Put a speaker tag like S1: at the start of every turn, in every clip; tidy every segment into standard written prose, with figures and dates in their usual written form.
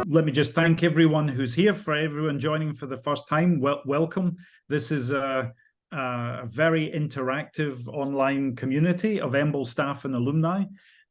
S1: Let me just thank everyone who's here. For everyone joining for the first time, welcome. This is a very interactive online community of EMBL staff and alumni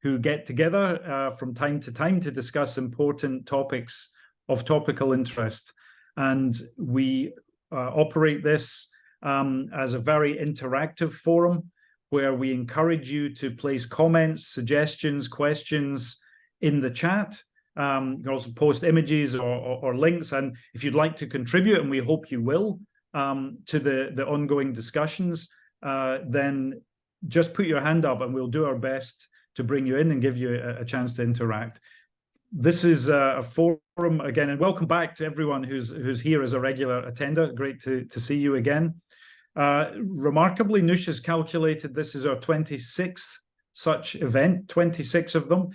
S1: who get together from time to time to discuss important topics of topical interest. And we operate this as a very interactive forum where we encourage you to place comments, suggestions, questions in the chat. You can also post images or links, and if you'd like to contribute, and we hope you will, to the ongoing discussions, then just put your hand up and we'll do our best to bring you in and give you a chance to interact. This is a forum again, and welcome back to everyone who's here as a regular attender. Great to see you again. Remarkably, Noosh has calculated this is our 26th such event, 26 of them,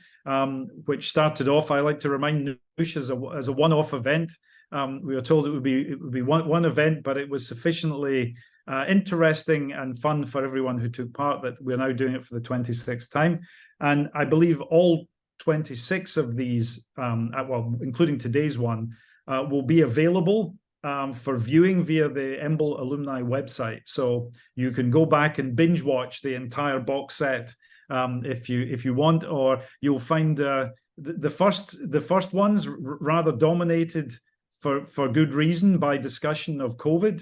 S1: which started off, I like to remind Noosh, as a one-off event. We were told it would be one event, but it was sufficiently interesting and fun for everyone who took part that we're now doing it for the 26th time. And I believe all 26 of these, well, including today's one, will be available for viewing via the EMBL alumni website. So you can go back and binge watch the entire box set if you want, or you'll find the first ones rather dominated for good reason by discussion of COVID,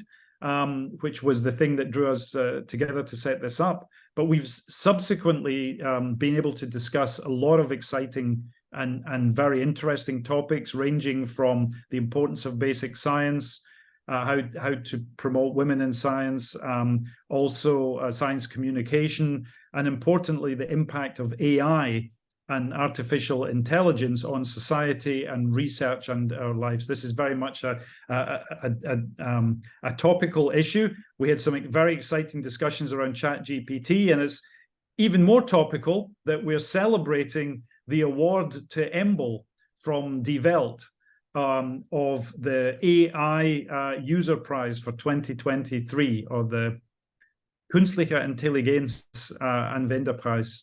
S1: which was the thing that drew us together to set this up. But we've subsequently been able to discuss a lot of exciting and very interesting topics, ranging from the importance of basic science, how to promote women in science, also science communication, and importantly, the impact of AI and artificial intelligence on society and research and our lives. This is very much a topical issue. We had some very exciting discussions around ChatGPT, and it's even more topical that we're celebrating the award to EMBL from Die Welt of the AI User Prize for 2023, or the Künstliche Intelligenz Anwenderpreis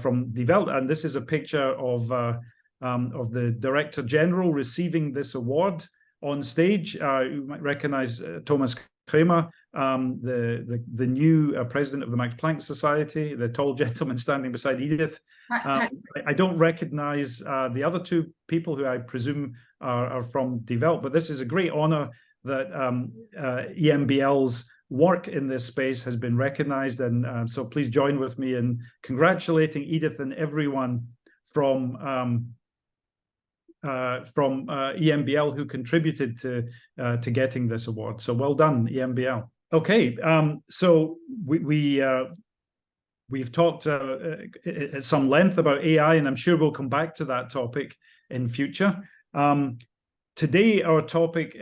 S1: from Die Welt. And this is a picture of the Director General receiving this award on stage. You might recognize Thomas Kremer, the new president of the Max Planck Society, the tall gentleman standing beside Edith. I don't recognize the other two people who I presume are from Die Welt, but this is a great honor that EMBL's work in this space has been recognized, and so please join with me in congratulating Edith and everyone from EMBL who contributed to getting this award. So well done, EMBL. Okay, so we've talked at some length about AI, and I'm sure we'll come back to that topic in future. Today, our topic,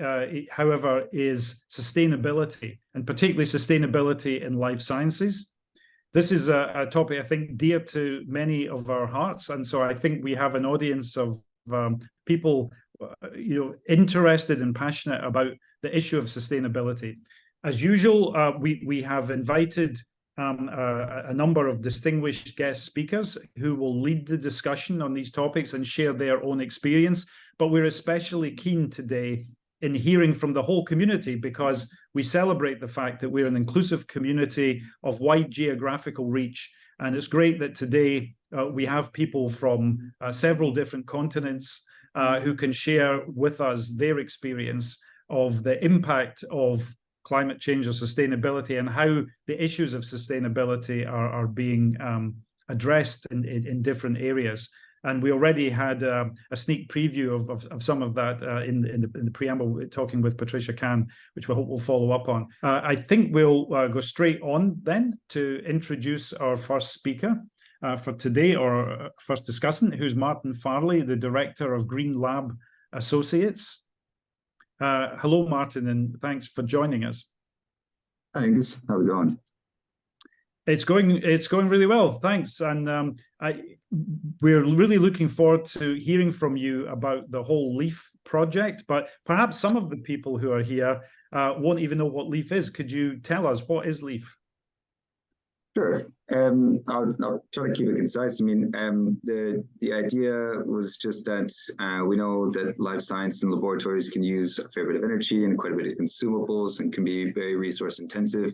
S1: however, is sustainability, and particularly sustainability in life sciences. This is a topic I think dear to many of our hearts, and so I think we have an audience of people, interested and passionate about the issue of sustainability. As usual, we have invited a number of distinguished guest speakers who will lead the discussion on these topics and share their own experience. But we're especially keen today in hearing from the whole community, because we celebrate the fact that we're an inclusive community of wide geographical reach. And it's great that today we have people from several different continents who can share with us their experience of the impact of climate change or sustainability, and how the issues of sustainability are being addressed in different areas. And we already had a sneak preview of some of that in the preamble, talking with Patricia Kahn, which we hope we'll follow up on. I think we'll go straight on then to introduce our first speaker for today, or first discussant, who's Martin Farley, the Director of Green Lab Associates. Hello, Martin, and thanks for joining us.
S2: Thanks. How's it going?
S1: It's going really well, thanks. And we're really looking forward to hearing from you about the whole LEAF project. But perhaps some of the people who are here won't even know what LEAF is. Could you tell us what is LEAF?
S2: Sure. I'll try to keep it concise. I mean, the idea was just that we know that life science and laboratories can use a fair bit of energy and quite a bit of consumables and can be very resource intensive.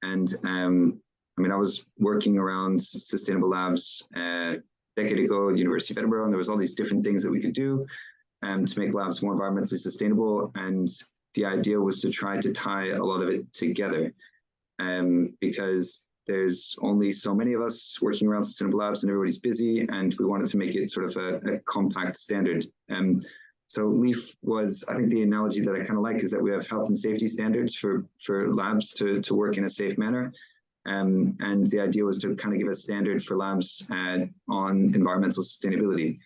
S2: And I mean, I was working around sustainable labs a decade ago at the University of Edinburgh, and there was all these different things that we could do to make labs more environmentally sustainable. And the idea was to try to tie a lot of it together, because there's only so many of us working around sustainable labs and everybody's busy, and we wanted to make it sort of a compact standard. So LEAF was, I think the analogy that I kind of like is that we have health and safety standards for labs to work in a safe manner. And the idea was to kind of give a standard for labs on environmental sustainability.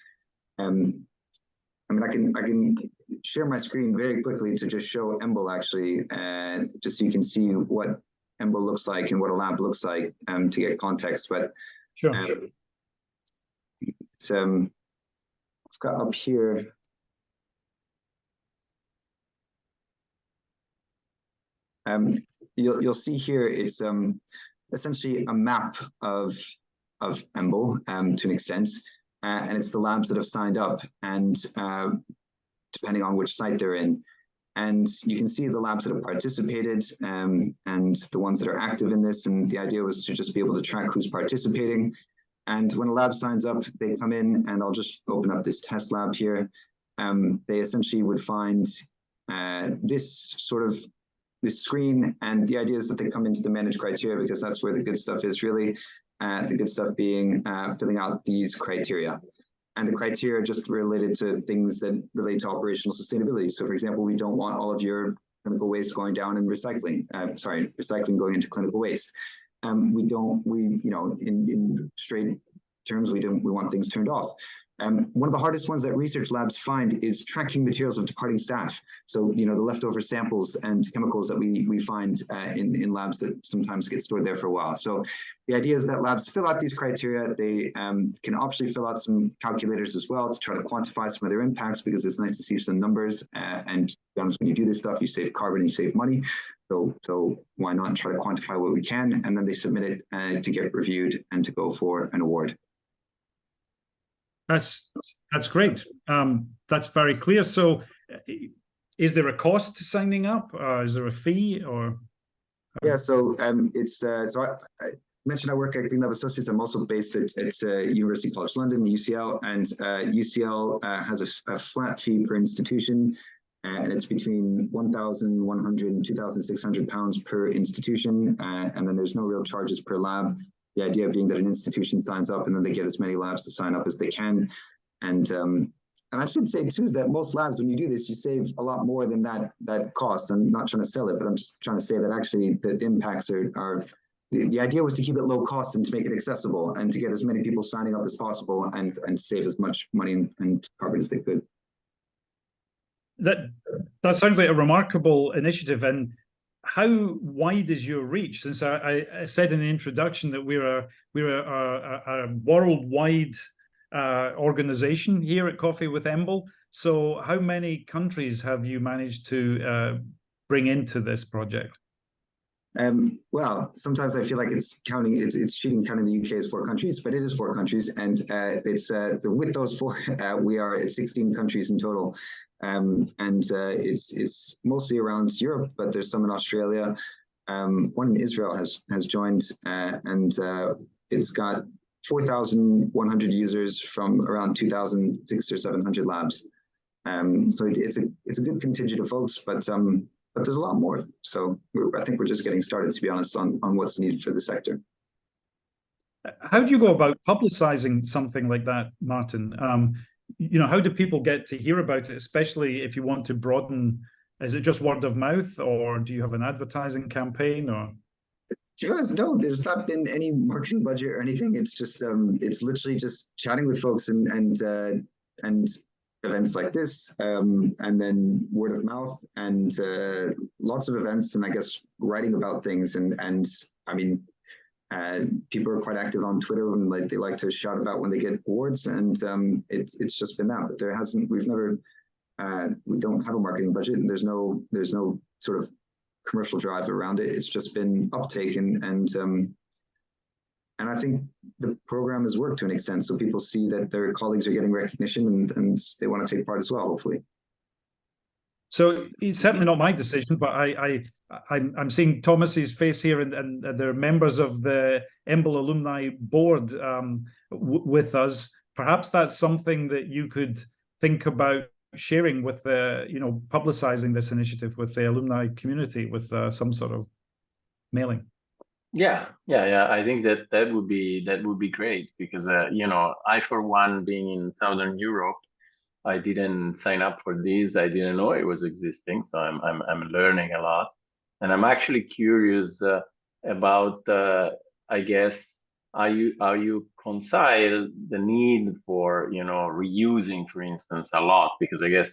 S2: I mean, I can share my screen very quickly to just show EMBL actually, just so you can see what EMBL looks like and what a lab looks like to get context. But
S1: sure.
S2: It's I've got up here. You'll see here it's essentially a map of EMBL to an extent, and it's the labs that have signed up, and depending on which site they're in. And you can see the labs that have participated and the ones that are active in this. And the idea was to just be able to track who's participating. And when a lab signs up, they come in, and I'll just open up this test lab here. They essentially would find this screen. And the idea is that they come into the manage criteria, because that's where the good stuff is really. The good stuff being filling out these criteria. And the criteria are just related to things that relate to operational sustainability. So for example, we don't want all of your clinical waste going down in recycling, recycling going into clinical waste. In straight terms, we want things turned off. One of the hardest ones that research labs find is tracking materials of departing staff. So, the leftover samples and chemicals that we find in labs that sometimes get stored there for a while. So the idea is that labs fill out these criteria. They can obviously fill out some calculators as well to try to quantify some of their impacts, because it's nice to see some numbers. And to be honest, when you do this stuff, you save carbon, you save money. So why not try to quantify what we can? And then they submit it to get reviewed and to go for an award.
S1: That's great. That's very clear. So is there a cost to signing up? Is there a fee or?
S2: Yeah, so it's I mentioned I work at Green Lab Associates. I'm also based at University College London, UCL, and UCL has a flat fee per institution, and it's between £1,100 and £2,600 per institution, and then there's no real charges per lab. The idea being that an institution signs up, and then they get as many labs to sign up as they can. And I should say too is that most labs, when you do this, you save a lot more than that cost. I'm not trying to sell it, but I'm just trying to say that actually the impacts are the idea was to keep it low cost and to make it accessible and to get as many people signing up as possible and save as much money and carbon as they could.
S1: That sounds like a remarkable initiative. And how wide is your reach? Since I said in the introduction that we're a worldwide organization here at Coffee with EMBL. So how many countries have you managed to bring into this project?
S2: Well, sometimes I feel like it's cheating counting the UK as 4 countries, but it is 4 countries, and it's with those 4 we are at 16 countries in total. It's mostly around Europe, but there's some in Australia. One in Israel has joined, and it's got 4,100 users from around 2,600 or 700 labs. So it's a good contingent of folks, but there's a lot more. So I think we're just getting started, to be honest, on what's needed for the sector.
S1: How do you go about publicizing something like that, Martin? How do people get to hear about it, especially if you want to broaden? Is it just word of mouth, or do you have an advertising campaign? Or
S2: to be honest, no, there's not been any marketing budget or anything. It's just it's literally just chatting with folks and events like this, and then word of mouth and lots of events, and I guess writing about things, and I mean, people are quite active on Twitter, and they like to shout about when they get awards, and it's just been that. But we don't have a marketing budget, and there's no sort of commercial drive around it. It's just been uptake, and I think the program has worked to an extent. So people see that their colleagues are getting recognition and they want to take part as well, hopefully.
S1: So it's certainly not my decision, but I'm seeing Thomas's face here, and there are members of the EMBL alumni board with us. Perhaps that's something that you could think about sharing with the, publicizing this initiative with the alumni community with some sort of mailing.
S3: Yeah. I think that would be great, because I, for one, being in Southern Europe, I didn't sign up for this. I didn't know it was existing, so I'm learning a lot, and I'm actually curious about I guess how you concile the need for reusing, for instance, a lot, because I guess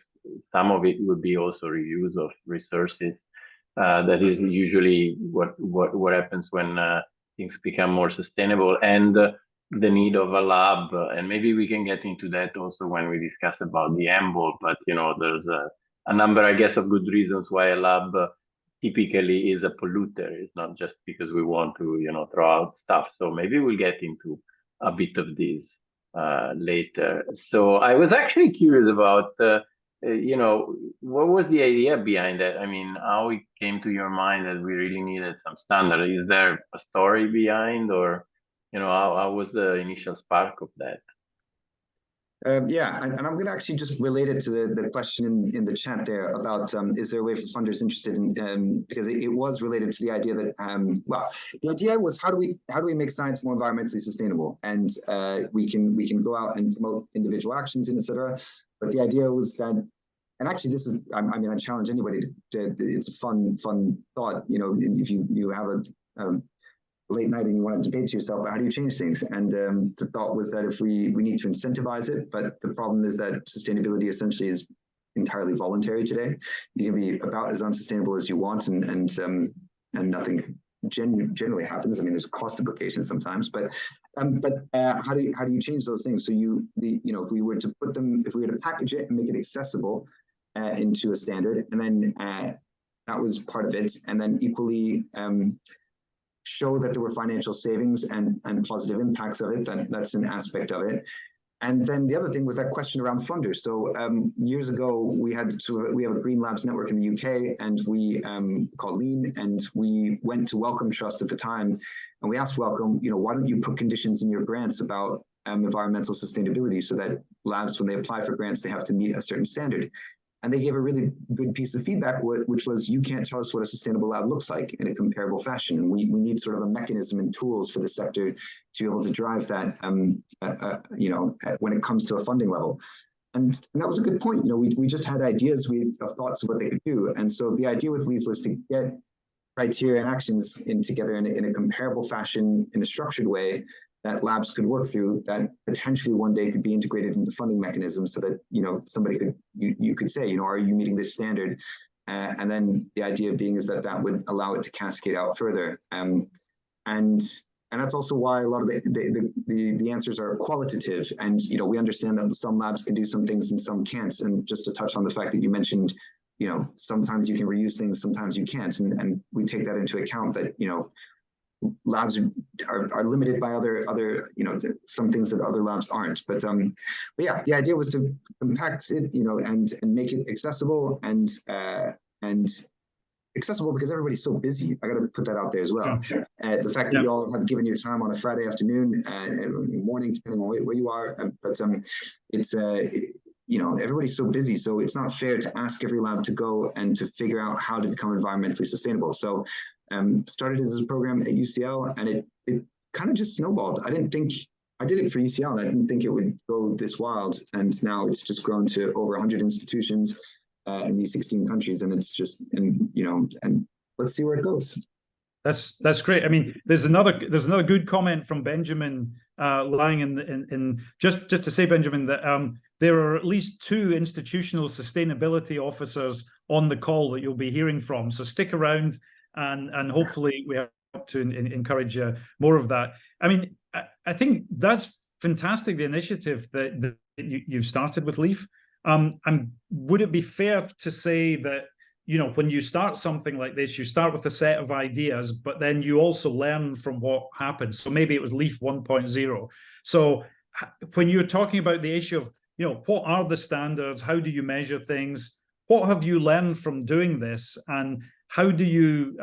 S3: some of it would be also reuse of resources. That is usually what happens when things become more sustainable, and the need of a lab, and maybe we can get into that also when we discuss about the EMBL. But there's a number, I guess, of good reasons why a lab typically is a polluter. It's not just because we want to throw out stuff. So maybe we'll get into a bit of this later. So I was actually curious about what was the idea behind that? I mean, how it came to your mind that we really needed some standard? Is there a story behind, or how was the initial spark of that?
S2: Yeah, and I'm going to actually just relate it to the question in the chat there about is there a way for funders interested in, because it was related to the idea that the idea was how do we make science more environmentally sustainable, and we can go out and promote individual actions and etc. But the idea was that, and actually this is, I mean, I challenge anybody to it's a fun thought, if you have a late night and you want to debate to yourself about how do you change things. And the thought was that if we need to incentivize it, but the problem is that sustainability essentially is entirely voluntary today. You can be about as unsustainable as you want, and nothing generally happens. I mean, there's cost implications sometimes, but how do you change those things? So if we were to package it and make it accessible into a standard, and then that was part of it, and then equally show that there were financial savings and positive impacts of it, that's an aspect of it. And then the other thing was that question around funders. So years ago, we have a Green Labs network in the UK, and we called Lean, and we went to Wellcome Trust at the time, and we asked Wellcome, why don't you put conditions in your grants about environmental sustainability, so that labs, when they apply for grants, they have to meet a certain standard. And they gave a really good piece of feedback, which was, you can't tell us what a sustainable lab looks like in a comparable fashion. And we need sort of a mechanism and tools for the sector to be able to drive that, when it comes to a funding level. And that was a good point. We just had ideas, of thoughts of what they could do. And so the idea with LEAF was to get criteria and actions together in a comparable fashion, in a structured way, that labs could work through, that potentially one day could be integrated into funding mechanisms, so that somebody could you could say, are you meeting this standard? And then the idea being is that would allow it to cascade out further. And that's also why a lot of the answers are qualitative. And we understand that some labs can do some things and some can't. And just to touch on the fact that you mentioned, sometimes you can reuse things, sometimes you can't, and we take that into account, that labs are limited by other some things that other labs aren't. But yeah, the idea was to compact it, and make it accessible, and accessible because everybody's so busy. I got to put that out there as well. The fact that you all have given your time on a Friday afternoon and morning, depending on where you are, but it's everybody's so busy, so it's not fair to ask every lab to go and to figure out how to become environmentally sustainable. So started as a program at UCL, and it kind of just snowballed. I did it for UCL, and I didn't think it would go this wild. And now it's just grown to over 100 institutions in these 16 countries, and it's just, and let's see where it goes.
S1: That's great. I mean, there's another good comment from Benjamin lying in just to say, Benjamin, that there are at least 2 institutional sustainability officers on the call that you'll be hearing from. So stick around. And hopefully we have to encourage more of that. I mean, I think that's fantastic, the initiative that you've started with LEAF. And would it be fair to say that you know, when you start something like this, you start with a set of ideas, but then you also learn from what happens. So maybe it was Leaf 1.0. So when you're talking about the issue of, you know, what are the standards? How do you measure things? What have you learned from doing this? And how do you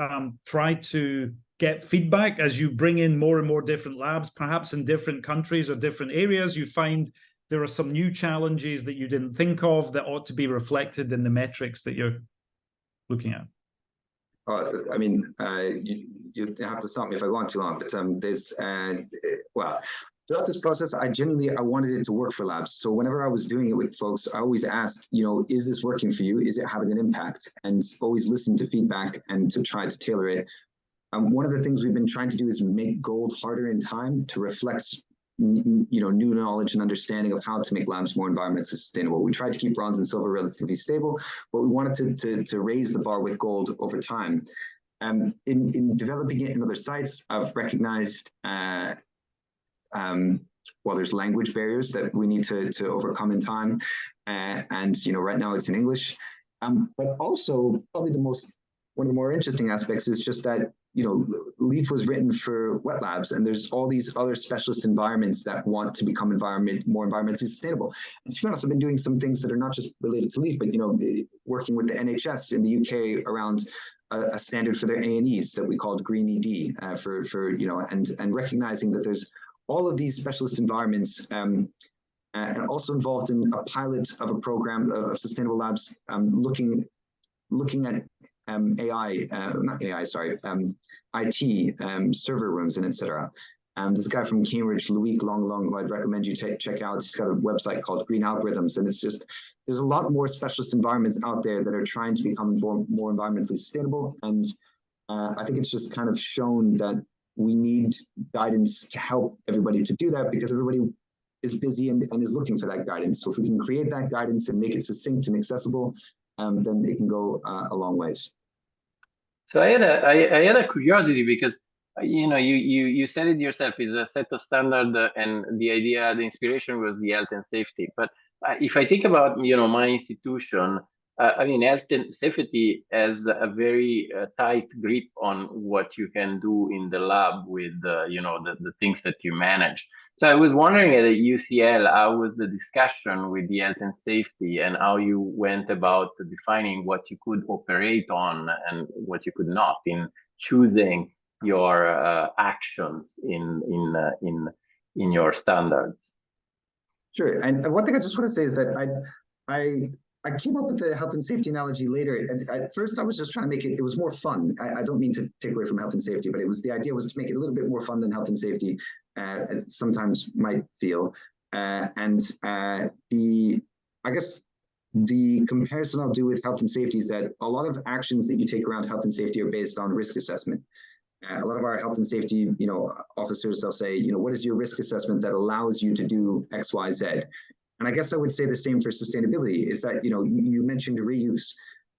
S1: try to get feedback as you bring in more and more different labs, perhaps in different countries or different areas? You find there are some new challenges that you didn't think of that ought to be reflected in the metrics that you're looking at.
S2: I mean, you have to stop me if I go on too long, but well, throughout this process, I wanted it to work for labs. So whenever I was doing it with folks, I always asked, you know, is this working for you? Is it having an impact? And always listen to feedback and to try to tailor it. One of the things we've been trying to do is make gold harder in time to reflect, you know, new knowledge and understanding of how to make labs more environmentally sustainable. We tried to keep bronze and silver relatively stable, but we wanted to raise the bar with gold over time. In developing it in other sites, I've recognized well, there's language barriers that we need to overcome in time, and you know, right now it's in English. But also, probably one of the more interesting aspects is just that, you know, Leaf was written for wet labs, and there's all these other specialist environments that want to become more environmentally sustainable. And to be honest, I've been doing some things that are not just related to Leaf, but, you know, working with the NHS in the UK around a standard for their A&Es that we called Green ED for you know, and recognizing that there's all of these specialist environments, and also involved in a pilot of a program of sustainable labs, looking at AI, not AI, sorry, IT, server rooms and etc. There's a guy from Cambridge, Loic Longlong, who I'd recommend you check out. He's got a website called Green Algorithms, and it's just, there's a lot more specialist environments out there that are trying to become more environmentally sustainable. And I think it's just kind of shown that we need guidance to help everybody to do that, because everybody is busy and is looking for that guidance. So if we can create that guidance and make it succinct and accessible, then it can go a long ways.
S3: So I had a curiosity, because you know, you said it yourself, is a set of standard, and the idea, the inspiration was the health and safety. But if I think about, you know, my institution, I mean, health and safety has a very tight grip on what you can do in the lab with, you know, the things that you manage. So I was wondering at UCL, how was the discussion with the health and safety, and how you went about defining what you could operate on and what you could not in choosing your actions in your standards?
S2: Sure. And one thing I just want to say is that I came up with the health and safety analogy later. And at first I was just trying to make it was more fun. I don't mean to take away from health and safety, but the idea was to make it a little bit more fun than health and safety sometimes might feel. I guess the comparison I'll do with health and safety is that a lot of actions that you take around health and safety are based on risk assessment. A lot of our health and safety, you know, officers, they'll say, you know, what is your risk assessment that allows you to do X, Y, Z? And I guess I would say the same for sustainability, is that, you know, you mentioned reuse.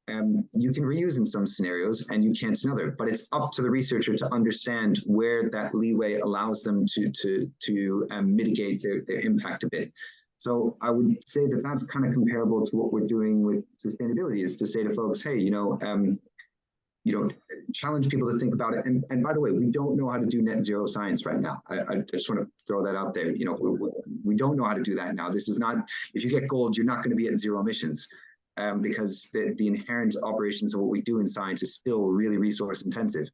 S2: You can reuse in some scenarios and you can't in other, but it's up to the researcher to understand where that leeway allows them to mitigate their impact a bit. So I would say that that's kind of comparable to what we're doing with sustainability, is to say to folks, hey, you know, challenge people to think about it. And by the way, we don't know how to do net zero science right now. I just want to throw that out there. You know, we don't know how to do that now. This is not, if you get gold, you're not going to be at zero emissions, because the inherent operations of what we do in science is still really resource intensive.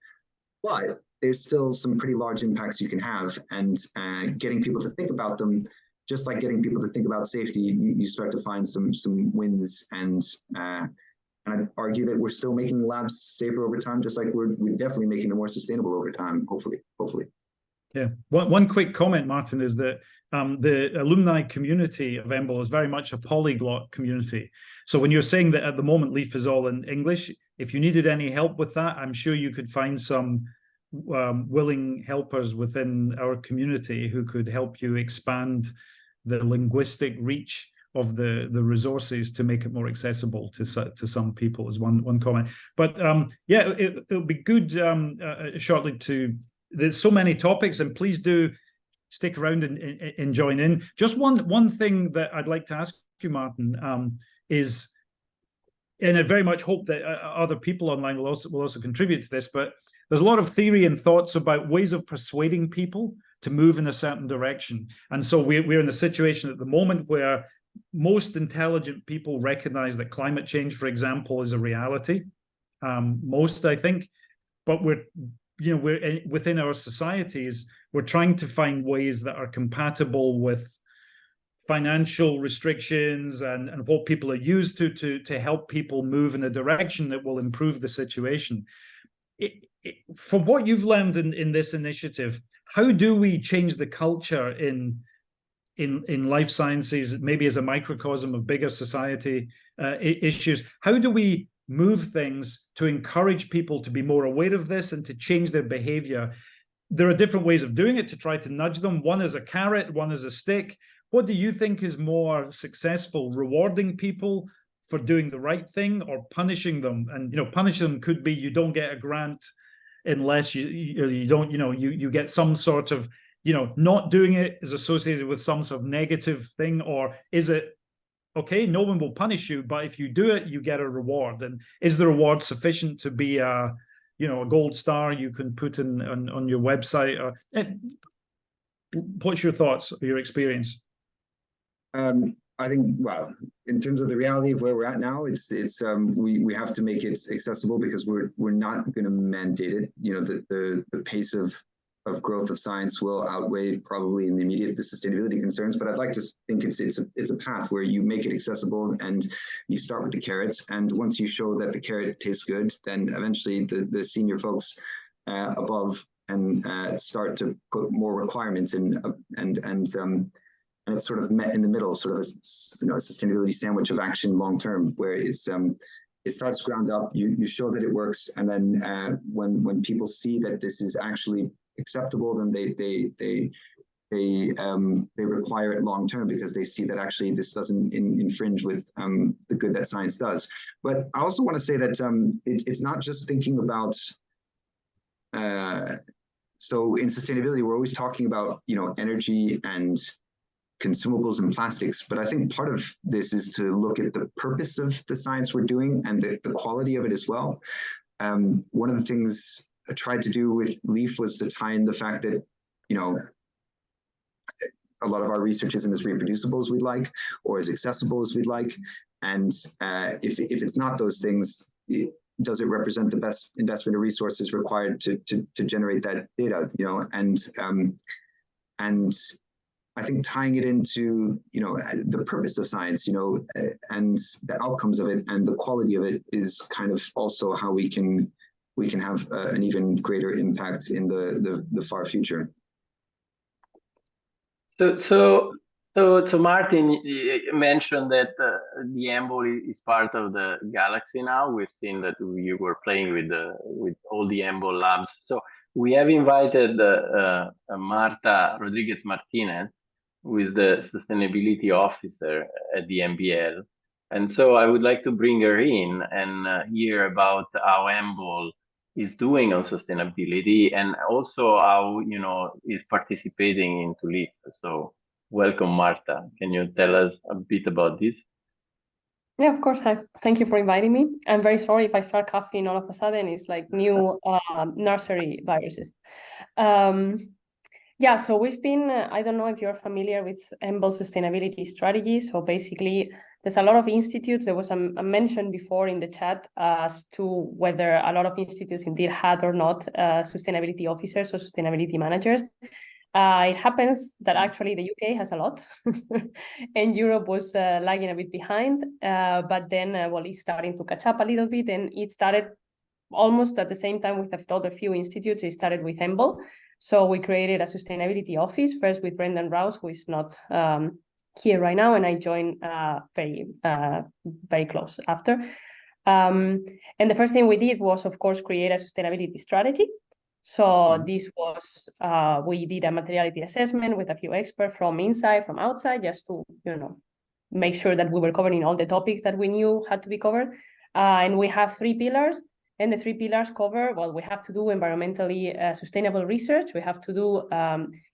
S2: But there's still some pretty large impacts you can have, and getting people to think about them, just like getting people to think about safety, you start to find some wins. And I'd argue that we're still making labs safer over time, just like we're definitely making them more sustainable over time, hopefully.
S1: Yeah. One quick comment, Martin, is that the alumni community of EMBL is very much a polyglot community. So when you're saying that at the moment Leaf is all in English, if you needed any help with that, I'm sure you could find some willing helpers within our community who could help you expand the linguistic reach of the resources to make it more accessible to some people, is one comment. But yeah, it'll be good shortly to, there's so many topics, and please do stick around and join in. Just one thing that I'd like to ask you, Martin, is and I very much hope that other people online will also contribute to this, but there's a lot of theory and thoughts about ways of persuading people to move in a certain direction. And so we're in a situation at the moment where most intelligent people recognize that climate change, for example, is a reality. Most, I think, but we're within our societies, we're trying to find ways that are compatible with financial restrictions and what people are used to help people move in a direction that will improve the situation. From what you've learned in this initiative, how do we change the culture in life sciences, maybe as a microcosm of bigger society issues? How do we move things to encourage people to be more aware of this and to change their behavior? There are different ways of doing it to try to nudge them. One is a carrot, one is a stick. What do you think is more successful, rewarding people for doing the right thing or punishing them? And, punishing them could be you don't get a grant unless you don't, you get some sort of, not doing it is associated with some sort of negative thing, or is it, okay, no one will punish you, but if you do it, you get a reward? And is the reward sufficient to be a gold star you can put on your website? What's your thoughts or your experience?
S2: I think, well, in terms of the reality of where we're at now, we have to make it accessible because we're not going to mandate it. The pace of growth of science will outweigh probably in the immediate the sustainability concerns. But I'd like to think it's a path where you make it accessible and you start with the carrots. And once you show that the carrot tastes good, then eventually the senior folks above and start to put more requirements in and it's sort of met in the middle, sort of a sustainability sandwich of action long term, where it starts ground up. You show that it works, and then when people see that this is actually acceptable, then they require it long term because they see that actually this doesn't infringe with the good that science does. But I also want to say that it's not just thinking about. So in sustainability, we're always talking about energy and consumables and plastics, but I think part of this is to look at the purpose of the science we're doing and the quality of it as well. One of the things I tried to do with LEAF was to tie in the fact that, a lot of our research isn't as reproducible as we'd like or as accessible as we'd like. And if it's not those things, does it represent the best investment of resources required to generate that data, and I think tying it into, the purpose of science, and the outcomes of it and the quality of it is kind of also how we can have an even greater impact in the far future.
S3: So Martin, you mentioned that the EMBL is part of the Galaxy now. We've seen that you were playing with all the EMBL labs. So we have invited Marta Rodriguez Martinez, who is the sustainability officer at the EMBL. And so I would like to bring her in and hear about how EMBL is doing on sustainability and also how, is participating into LEAF. So welcome, Marta. Can you tell us a bit about this?
S4: Yeah, of course. Hi. Thank you for inviting me. I'm very sorry if I start coughing all of a sudden. It's like new nursery viruses. Yeah, so we've been, I don't know if you're familiar with EMBL sustainability strategy. So basically, there's a lot of institutes. There was a mention before in the chat as to whether a lot of institutes indeed had or not sustainability officers or sustainability managers. It happens that actually the UK has a lot and Europe was lagging a bit behind, but then, it's starting to catch up a little bit, and it started almost at the same time with other few institutes. It started with EMBL. So we created a sustainability office, first with Brendan Rouse, who is not here right now, and I joined very close after. And the first thing we did was, of course, create a sustainability strategy. So this was, we did a materiality assessment with a few experts from inside, from outside, just to, make sure that we were covering all the topics that we knew had to be covered. And we have 3 pillars. And the 3 pillars cover, well, we have to do environmentally sustainable research. We have to do,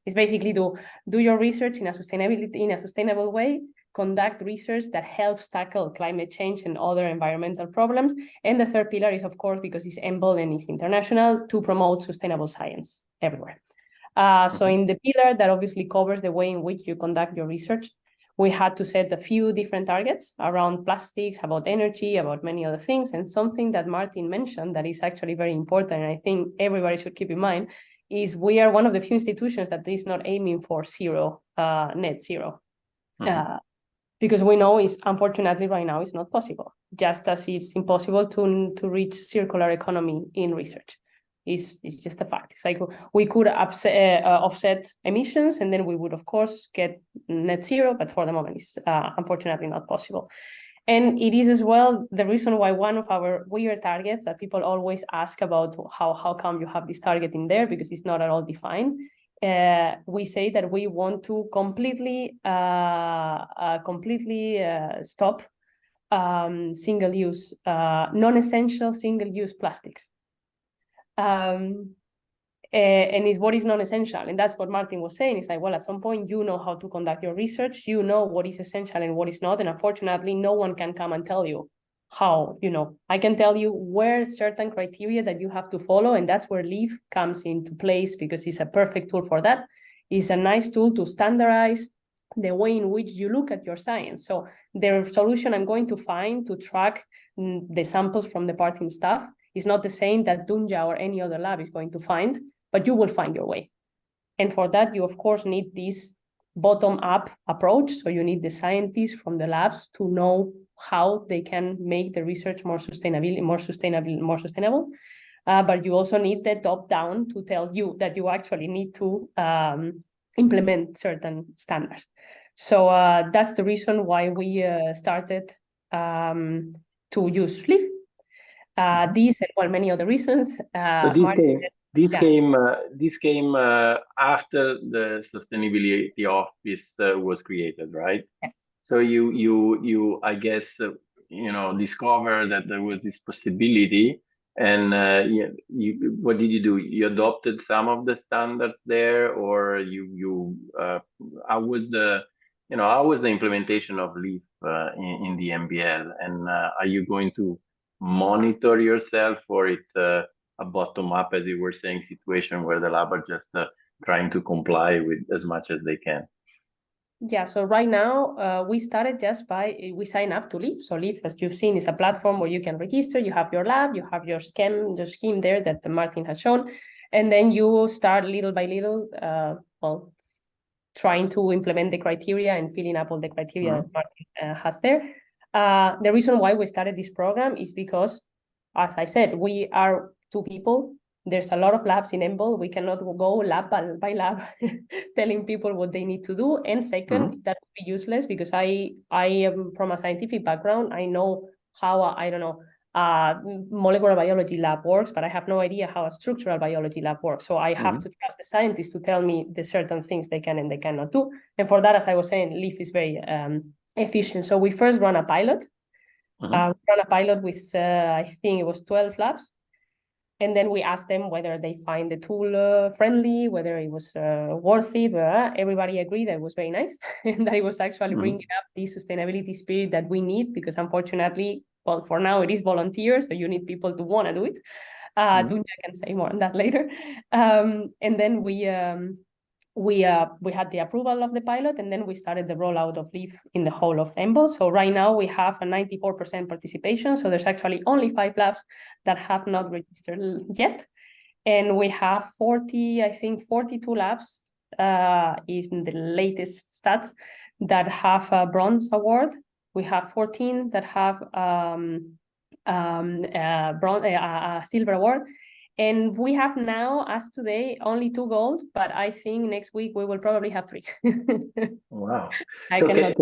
S4: it's basically do your research in a sustainable way, conduct research that helps tackle climate change and other environmental problems. And the 3rd pillar is, of course, because it's EMBL and it's international, to promote sustainable science everywhere. So in the pillar that obviously covers the way in which you conduct your research, we had to set a few different targets around plastics, about energy, about many other things. And something that Martin mentioned that is actually very important, and I think everybody should keep in mind, is we are one of the few institutions that is not aiming for net zero. Because we know is unfortunately right now it's not possible, just as it's impossible to reach circular economy in research. It's just a fact. It's like we could offset emissions, and then we would, of course, get net zero, but for the moment, it's unfortunately not possible. And it is as well the reason why one of our weird targets that people always ask about, how come you have this target in there, because it's not at all defined. We say that we want to completely stop single-use, non-essential single-use plastics. And it's what is non-essential. And that's what Martin was saying. It's like, well, at some point, you know how to conduct your research, you know what is essential and what is not. And unfortunately, no one can come and tell you how, I can tell you where certain criteria that you have to follow. And that's where LEAF comes into place, because it's a perfect tool for that. It's a nice tool to standardize the way in which you look at your science. So the solution I'm going to find to track the samples from the parting staff is not the same that Dunja or any other lab is going to find, but you will find your way. And for that, you, of course, need this bottom-up approach. So you need the scientists from the labs to know how they can make the research more sustainable. But you also need the top-down to tell you that you actually need to implement certain standards. So that's the reason why we started to use LEAF. These and well, many other reasons.
S3: So this came after the sustainability office was created, right?
S4: Yes.
S3: So you I guess discovered that there was this possibility, and what did you do? You adopted some of the standards there, or how was the implementation of LEAF in the EMBL, and are you going to monitor yourself, or it's a bottom-up, as you were saying, situation where the lab are just trying to comply with as much as they can?
S4: Yeah, so right now we started just we sign up to LEAF. So LEAF, as you've seen, is a platform where you can register, you have your lab, you have your scheme there that Martin has shown, and then you start little by little, trying to implement the criteria and filling up all the criteria that Martin has there. The reason why we started this program is because, as I said, we are 2 people. There's a lot of labs in EMBL. We cannot go lab by lab telling people what they need to do. And second, that would be useless, because I am from a scientific background. I know how, molecular biology lab works, but I have no idea how a structural biology lab works. So I have to trust the scientists to tell me the certain things they can and they cannot do. And for that, as I was saying, LEAF is very efficient. So we first run a pilot. We ran a pilot with, I think it was 12 labs. And then we asked them whether they find the tool friendly, whether it was worth it. Everybody agreed that it was very nice and that it was actually bringing up the sustainability spirit that we need, because unfortunately, well, for now it is volunteer, so you need people to want to do it. Dunja can say more on that later. And then we had the approval of the pilot, and then we started the rollout of LEAF in the whole of EMBL. So right now we have a 94% participation. So there's actually only 5 labs that have not registered yet. And we have 42 labs in the latest stats that have a bronze award. We have 14 that have a silver award. And we have now, as today, only 2 gold, but I think next week we will probably have 3.
S3: Wow. So can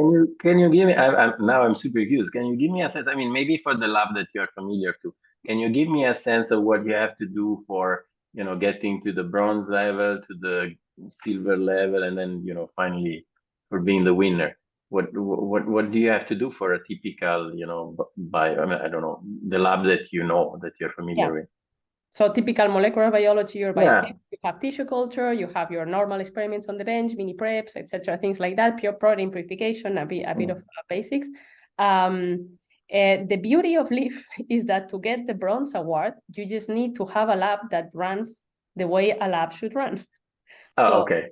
S3: you give me, now I'm super curious, can you give me a sense, maybe for the lab that you're familiar to, can you give me a sense of what you have to do for, getting to the bronze level, to the silver level, and then, finally for being the winner? what do you have to do for a typical, I mean, I don't know, the lab that that you're familiar with?
S4: So typical molecular biology or
S3: Yeah.
S4: biochemistry, you have tissue culture, you have your normal experiments on the bench, mini preps, etc., things like that, pure protein purification, a bit of basics. The beauty of LEAF is that to get the bronze award, you just need to have a lab that runs the way a lab should run.
S3: Oh,
S4: So
S3: okay.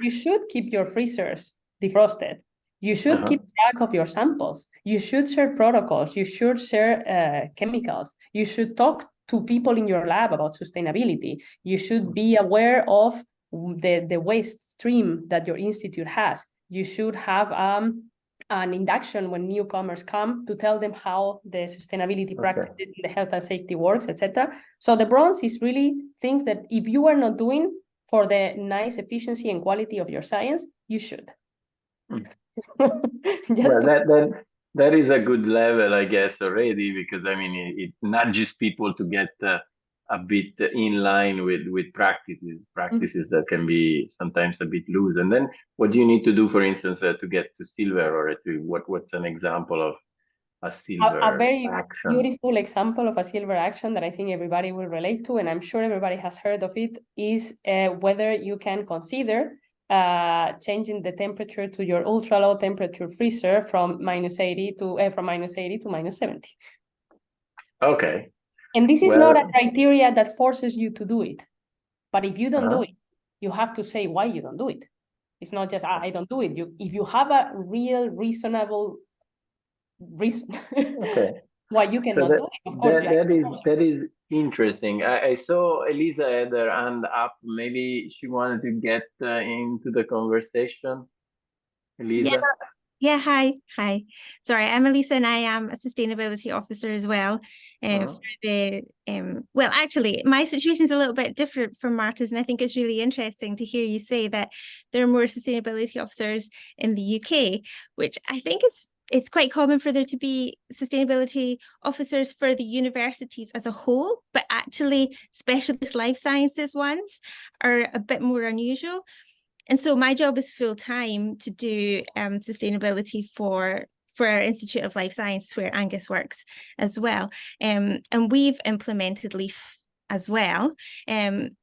S4: you should keep your freezers defrosted. You should keep track of your samples. You should share protocols. You should share chemicals. You should talk to people in your lab about sustainability. You should be aware of the waste stream that your institute has. You should have an induction when newcomers come to tell them how the sustainability practices, the health and safety works, etc. So the bronze is really things that if you are not doing for the nice efficiency and quality of your science, you should.
S3: Well, that is a good level, I guess, already, because I mean, it nudges people to get a bit in line with practices that can be sometimes a bit loose. And then, what do you need to do, for instance, to get to silver, or what's an example of a silver
S4: a very
S3: action?
S4: beautiful example of a silver action that I think everybody will relate to, and I'm sure everybody has heard of it, is whether you can consider changing the temperature to your ultra low temperature freezer from -80 to -70.
S3: Okay.
S4: And this is not a criteria that forces you to do it, but if you don't do it, you have to say why you don't do it. It's not just I don't do it. If you have a real reasonable reason why you cannot do it, of course.
S3: That is interesting. I saw Elisa had her hand up. Maybe she wanted to get into the conversation. Elisa?
S5: Yeah, hi. Sorry, I'm Elisa, and I am a sustainability officer as well. For the well, actually, my situation is a little bit different from Marta's, and I think it's really interesting to hear you say that there are more sustainability officers in the UK, which I think it's quite common for there to be sustainability officers for the universities as a whole, but actually specialist life sciences ones are a bit more unusual. And so my job is full-time to do sustainability for our Institute of Life Science, where Angus works as well. And we've implemented LEAF as well. And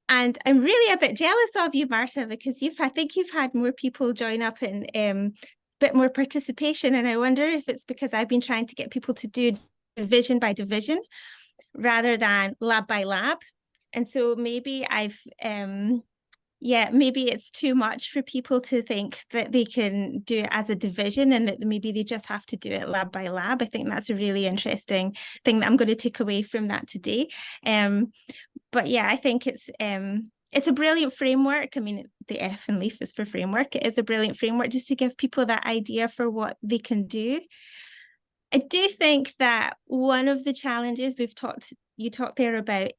S5: I'm really a bit jealous of you, Marta, because I think you've had more people join up and a bit more participation. And I wonder if it's because I've been trying to get people to do division by division rather than lab by lab. And so maybe maybe it's too much for people to think that they can do it as a division and that maybe they just have to do it lab by lab. I think that's a really interesting thing that I'm going to take away from that today. But yeah, I think it's a brilliant framework. I mean, the F in LEAF is for framework. It is a brilliant framework just to give people that idea for what they can do. I do think that one of the challenges you talked there about,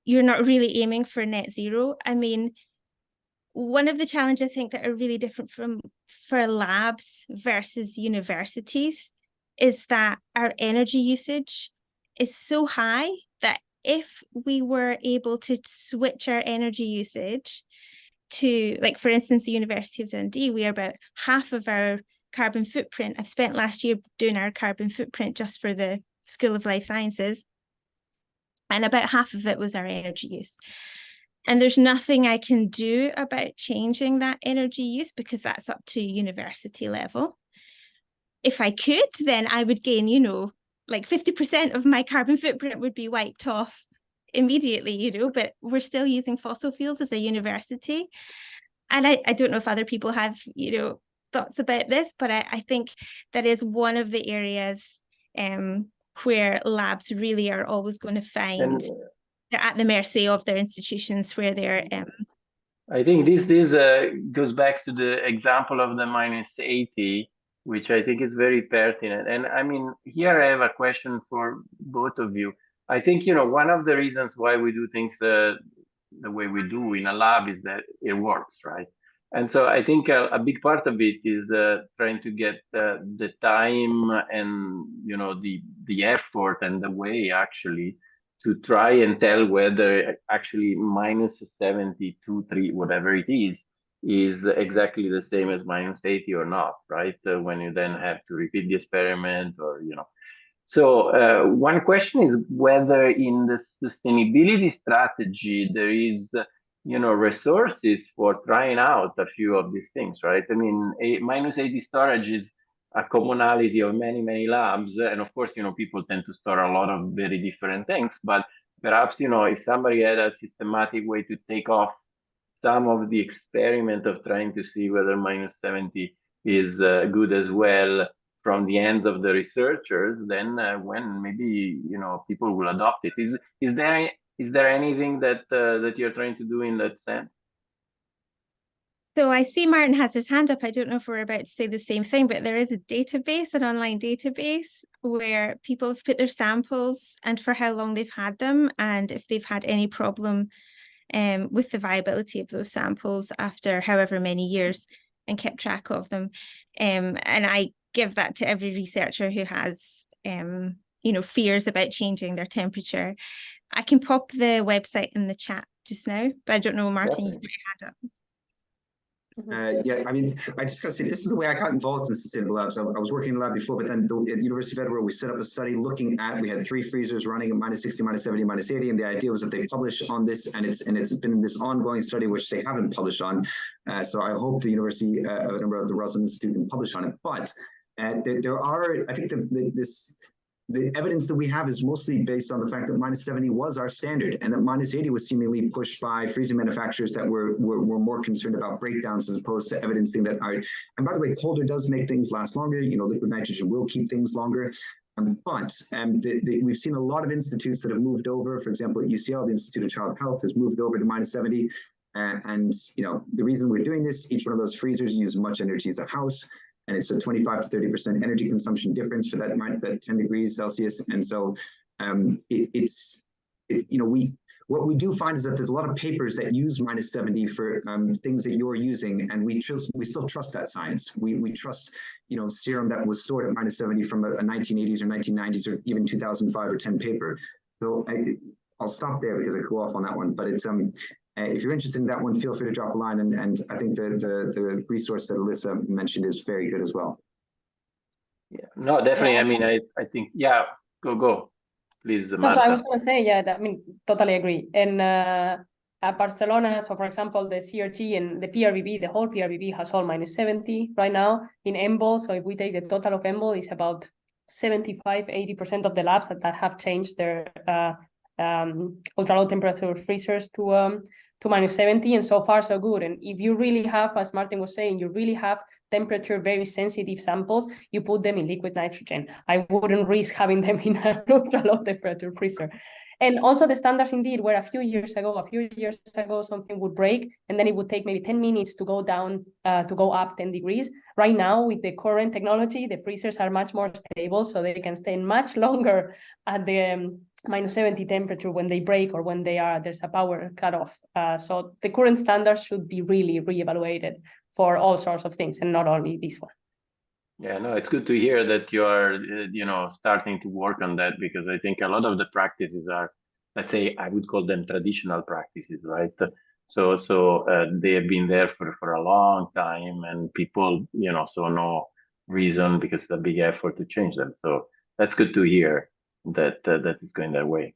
S5: you're not really aiming for net zero. I mean, one of the challenges I think that are really different for labs versus universities is that our energy usage is so high that if we were able to switch our energy usage to, like, for instance, the University of Dundee, we are about half of our carbon footprint. I've spent last year doing our carbon footprint just for the School of Life Sciences, and about half of it was our energy use. And there's nothing I can do about changing that energy use because that's up to university level. If I could, then I would gain, like 50% of my carbon footprint would be wiped off immediately, but we're still using fossil fuels as a university. And I don't know if other people have, thoughts about this, but I think that is one of the areas where labs really are always going to find they're at the mercy of their institutions where they're.
S3: I think this goes back to the example of the -80, which I think is very pertinent. And I mean, here I have a question for both of you. I think, one of the reasons why we do things the way we do in a lab is that it works, right? And so I think a big part of it is trying to get the time and the effort and the way actually to try and tell whether actually -72, 3, whatever it is is exactly the same as -80 or not, right? When you then have to repeat the experiment or, So one question is whether in the sustainability strategy there is, resources for trying out a few of these things, right? I mean, -80 storage is a commonality of many, many labs. And of course, people tend to store a lot of very different things, but perhaps, if somebody had a systematic way to take off some of the experiment of trying to see whether -70 is good as well from the hands of the researchers, then when maybe people will adopt it. Is there anything that that you're trying to do in that sense?
S5: So I see Martin has his hand up. I don't know if we're about to say the same thing, but there is a database, an online database, where people have put their samples and for how long they've had them, and if they've had any problem with the viability of those samples after however many years, and kept track of them. And I give that to every researcher who has fears about changing their temperature. I can pop the website in the chat just now, but I don't know, Martin, you put your hand up.
S2: Yeah, I mean, I just gotta say, this is the way I got involved in sustainable labs. I was working in a lab before, but then at the University of Edinburgh, we set up a study looking at, we had 3 freezers running at -60, -70, -80, and the idea was that they publish on this, and it's been this ongoing study which they haven't published on. So I hope the University of Edinburgh, the Roslin Institute, can publish on it. But there are, I think the evidence that we have is mostly based on the fact that -70 was our standard, and that -80 was seemingly pushed by freezing manufacturers that were more concerned about breakdowns as opposed to evidencing that our, and by the way, colder does make things last longer. Liquid nitrogen will keep things longer. But we've seen a lot of institutes that have moved over. For example, at UCL, the Institute of Child Health has moved over to -70. And the reason we're doing this, each one of those freezers uses as much energy as a house. And it's a 25 to 30% energy consumption difference for that 10 degrees Celsius. And so what we do find is that there's a lot of papers that use -70 for things that you're using, and we still trust that science. We trust serum that was stored at -70 from a 1980s or 1990s or even 2005 or 10 paper. So I'll stop there because I could go off on that one. But it's if you're interested in that one, feel free to drop a line. And I think the resource that Alyssa mentioned is very good as well.
S3: Yeah, no, definitely. Yeah, I mean, I think, yeah, go, please, Marta.
S4: No, so I was going to say, yeah, I mean, totally agree. And at Barcelona, so for example, the CRG and the PRBB, the whole PRBB has all -70 right now in EMBL. So if we take the total of EMBL, it's about 75-80% of the labs that have changed their ultra low temperature freezers to -70, and so far so good. And if you really have, as Martin was saying, you really have temperature very sensitive samples, you put them in liquid nitrogen. I wouldn't risk having them in an ultra low temperature freezer. And also the standards indeed were a few years ago something would break and then it would take maybe 10 minutes to go down, to go up 10 degrees. Right now with the current technology, the freezers are much more stable, so they can stay much longer at the -70 temperature when they break or when there's a power cutoff. So the current standards should be really reevaluated for all sorts of things and not only this one.
S3: Yeah, no, it's good to hear that you are, starting to work on that, because I think a lot of the practices are, let's say, I would call them traditional practices, right? So they have been there for a long time, and people, so no reason, because it's a big effort to change them. So that's good to hear that that is going that way.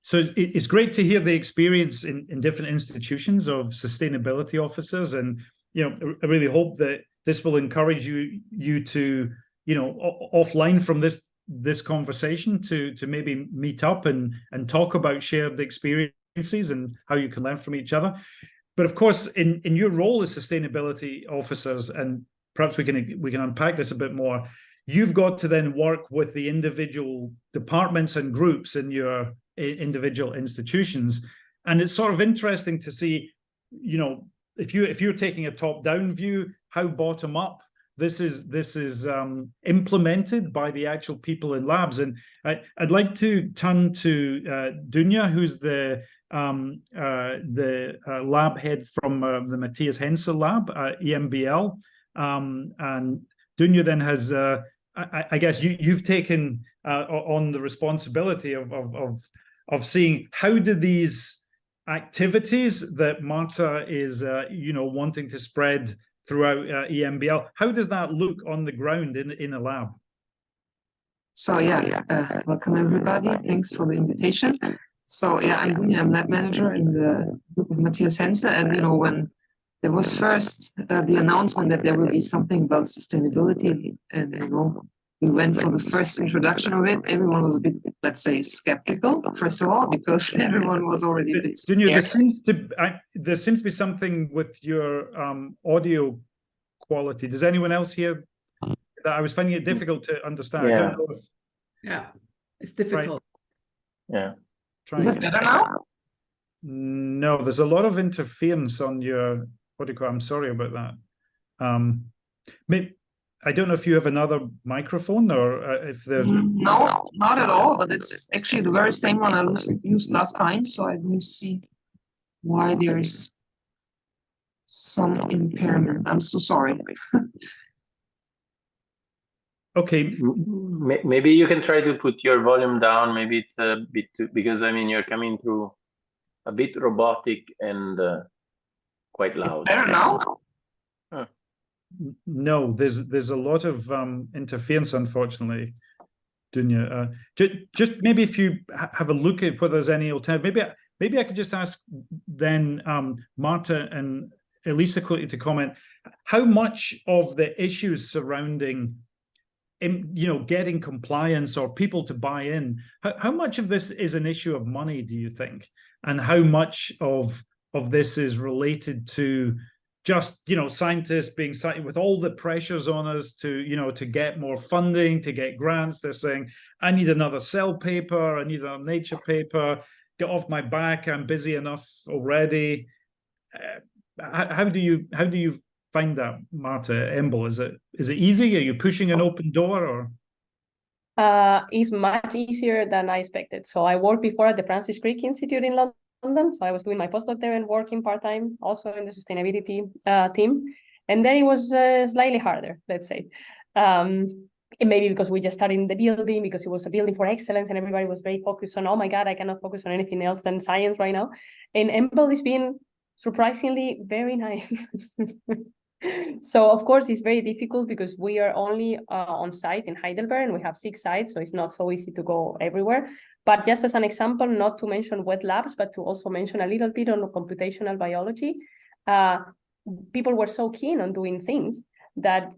S1: So it's great to hear the experience in different institutions of sustainability officers, and I really hope that this will encourage you to offline from this conversation to maybe meet up and talk about shared experiences and how you can learn from each other. But of course, in your role as sustainability officers, and perhaps we can unpack this a bit more, you've got to then work with the individual departments and groups in your individual institutions. And it's sort of interesting to see, if you're taking a top-down view, how bottom-up this is implemented by the actual people in labs. And I'd like to turn to Dunja, who's the lab head from the Matthias Hensel lab, EMBL. And Dunja then has, I guess you've taken on the responsibility of seeing how do these activities that Marta is, wanting to spread throughout EMBL. How does that look on the ground in a lab?
S6: So yeah, welcome everybody. Thanks for the invitation. So yeah, I'm lab manager in the group of Matthias Hense, and when there was first the announcement that there will be something about sustainability, and we went for the first introduction of it. Everyone was a bit, let's say, skeptical, first of all, because everyone was already a bit scared.
S1: There seems to be something with your audio quality. Does anyone else hear that? I was finding it difficult to understand.
S3: Yeah.
S1: I don't know if...
S7: Yeah, it's difficult.
S3: Right. Yeah.
S1: Try
S6: Is it better now?
S1: No, there's a lot of interference on your, I'm sorry about that. I don't know if you have another microphone or if there's...
S6: No, not at all, but it's actually the very same one I used last time, so I don't see why there's some impairment. I'm so sorry.
S1: Okay.
S3: Maybe you can try to put your volume down. Maybe it's a bit too, because I mean, you're coming through a bit robotic and quite loud.
S6: Better now?
S3: Huh.
S1: No, there's a lot of interference, unfortunately, Dunya. Just maybe if you have a look at whether there's any alternative. Maybe I could just ask then Marta and Elisa quickly to comment. How much of the issues surrounding getting compliance or people to buy in, how much of this is an issue of money, do you think? And how much of this is related to just, scientists being cited with all the pressures on us to get more funding, to get grants? They're saying, I need another Cell paper, I need a Nature paper, get off my back, I'm busy enough already. How do you find that, Marta, EMBL? Is it easy? Are you pushing an open door, or?
S4: It's much easier than I expected. So I worked before at the Francis Crick Institute in London. So I was doing my postdoc there and working part-time also in the sustainability team. And there it was slightly harder, let's say. It may be because we just started in the building, because it was a building for excellence and everybody was very focused on, oh my God, I cannot focus on anything else than science right now. And EMBL has been surprisingly very nice. So of course it's very difficult because we are only on site in Heidelberg and we have 6 sites, so it's not so easy to go everywhere. But just as an example, not to mention wet labs, but to also mention a little bit on computational biology, people were so keen on doing things that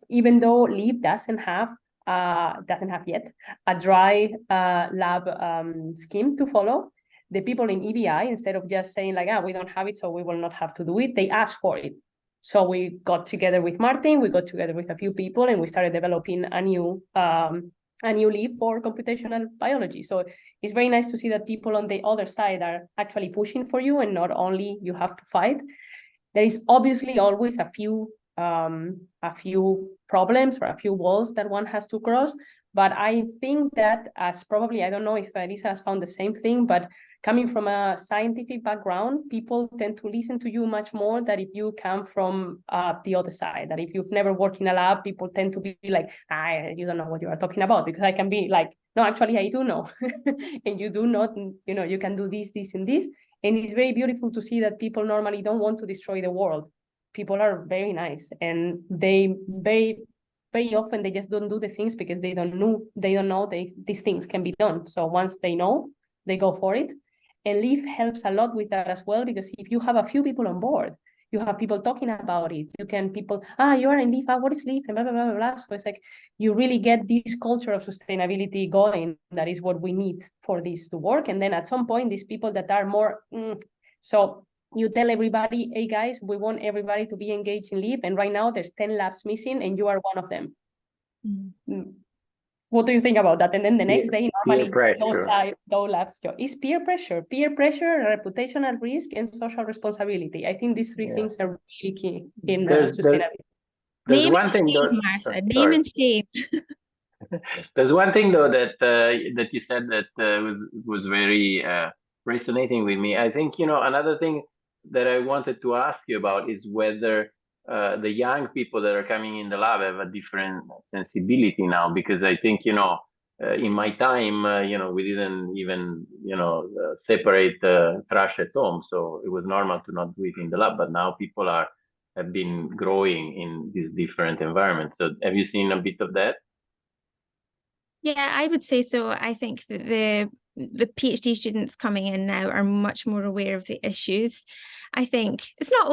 S4: even though LEAP doesn't have yet a dry lab scheme to follow, the people in EBI, instead of just saying like, we don't have it, so we will not have to do it, they asked for it. So we got together with Martin, we got together with a few people, and we started developing a new leap for computational biology. So it's very nice to see that people on the other side are actually pushing for you, and not only you have to fight. There is obviously always a few problems or a few walls that one has to cross. But I think that, as probably, I don't know if Elisa has found the same thing, but coming from a scientific background, people tend to listen to you much more than if you come from the other side. That if you've never worked in a lab, people tend to be like, you don't know what you are talking about, because I can be like, no, actually I do know. And you do not, you can do this, this, and this. And it's very beautiful to see that people normally don't want to destroy the world. People are very nice, and they very often they just don't do the things because they don't know these things can be done. So once they know, they go for it. And LEAF helps a lot with that as well, because if you have a few people on board, you have people talking about it. You are in LEAF, what is LEAF, and blah, blah, blah, blah. So it's like you really get this culture of sustainability going. That is what we need for this to work. And then at some point, these people that are more, so you tell everybody, hey guys, we want everybody to be engaged in LEAF. And right now there's 10 labs missing and you are one of them. What do you think about that? And then the next day, normally those labs go. Is peer pressure, reputational risk, and social responsibility. I think these 3 things are really key in sustainability.
S3: There's one thing,
S5: Martha, name and shame.
S3: There's one thing though that you said that was very resonating with me. I think another thing that I wanted to ask you about is whether the young people that are coming in the lab have a different sensibility now, because I think in my time, we didn't even, separate trash at home. So it was normal to not do it in the lab. But now people have been growing in these different environments. So have you seen a bit of that?
S5: Yeah, I would say so. I think that the PhD students coming in now are much more aware of the issues. I think it's not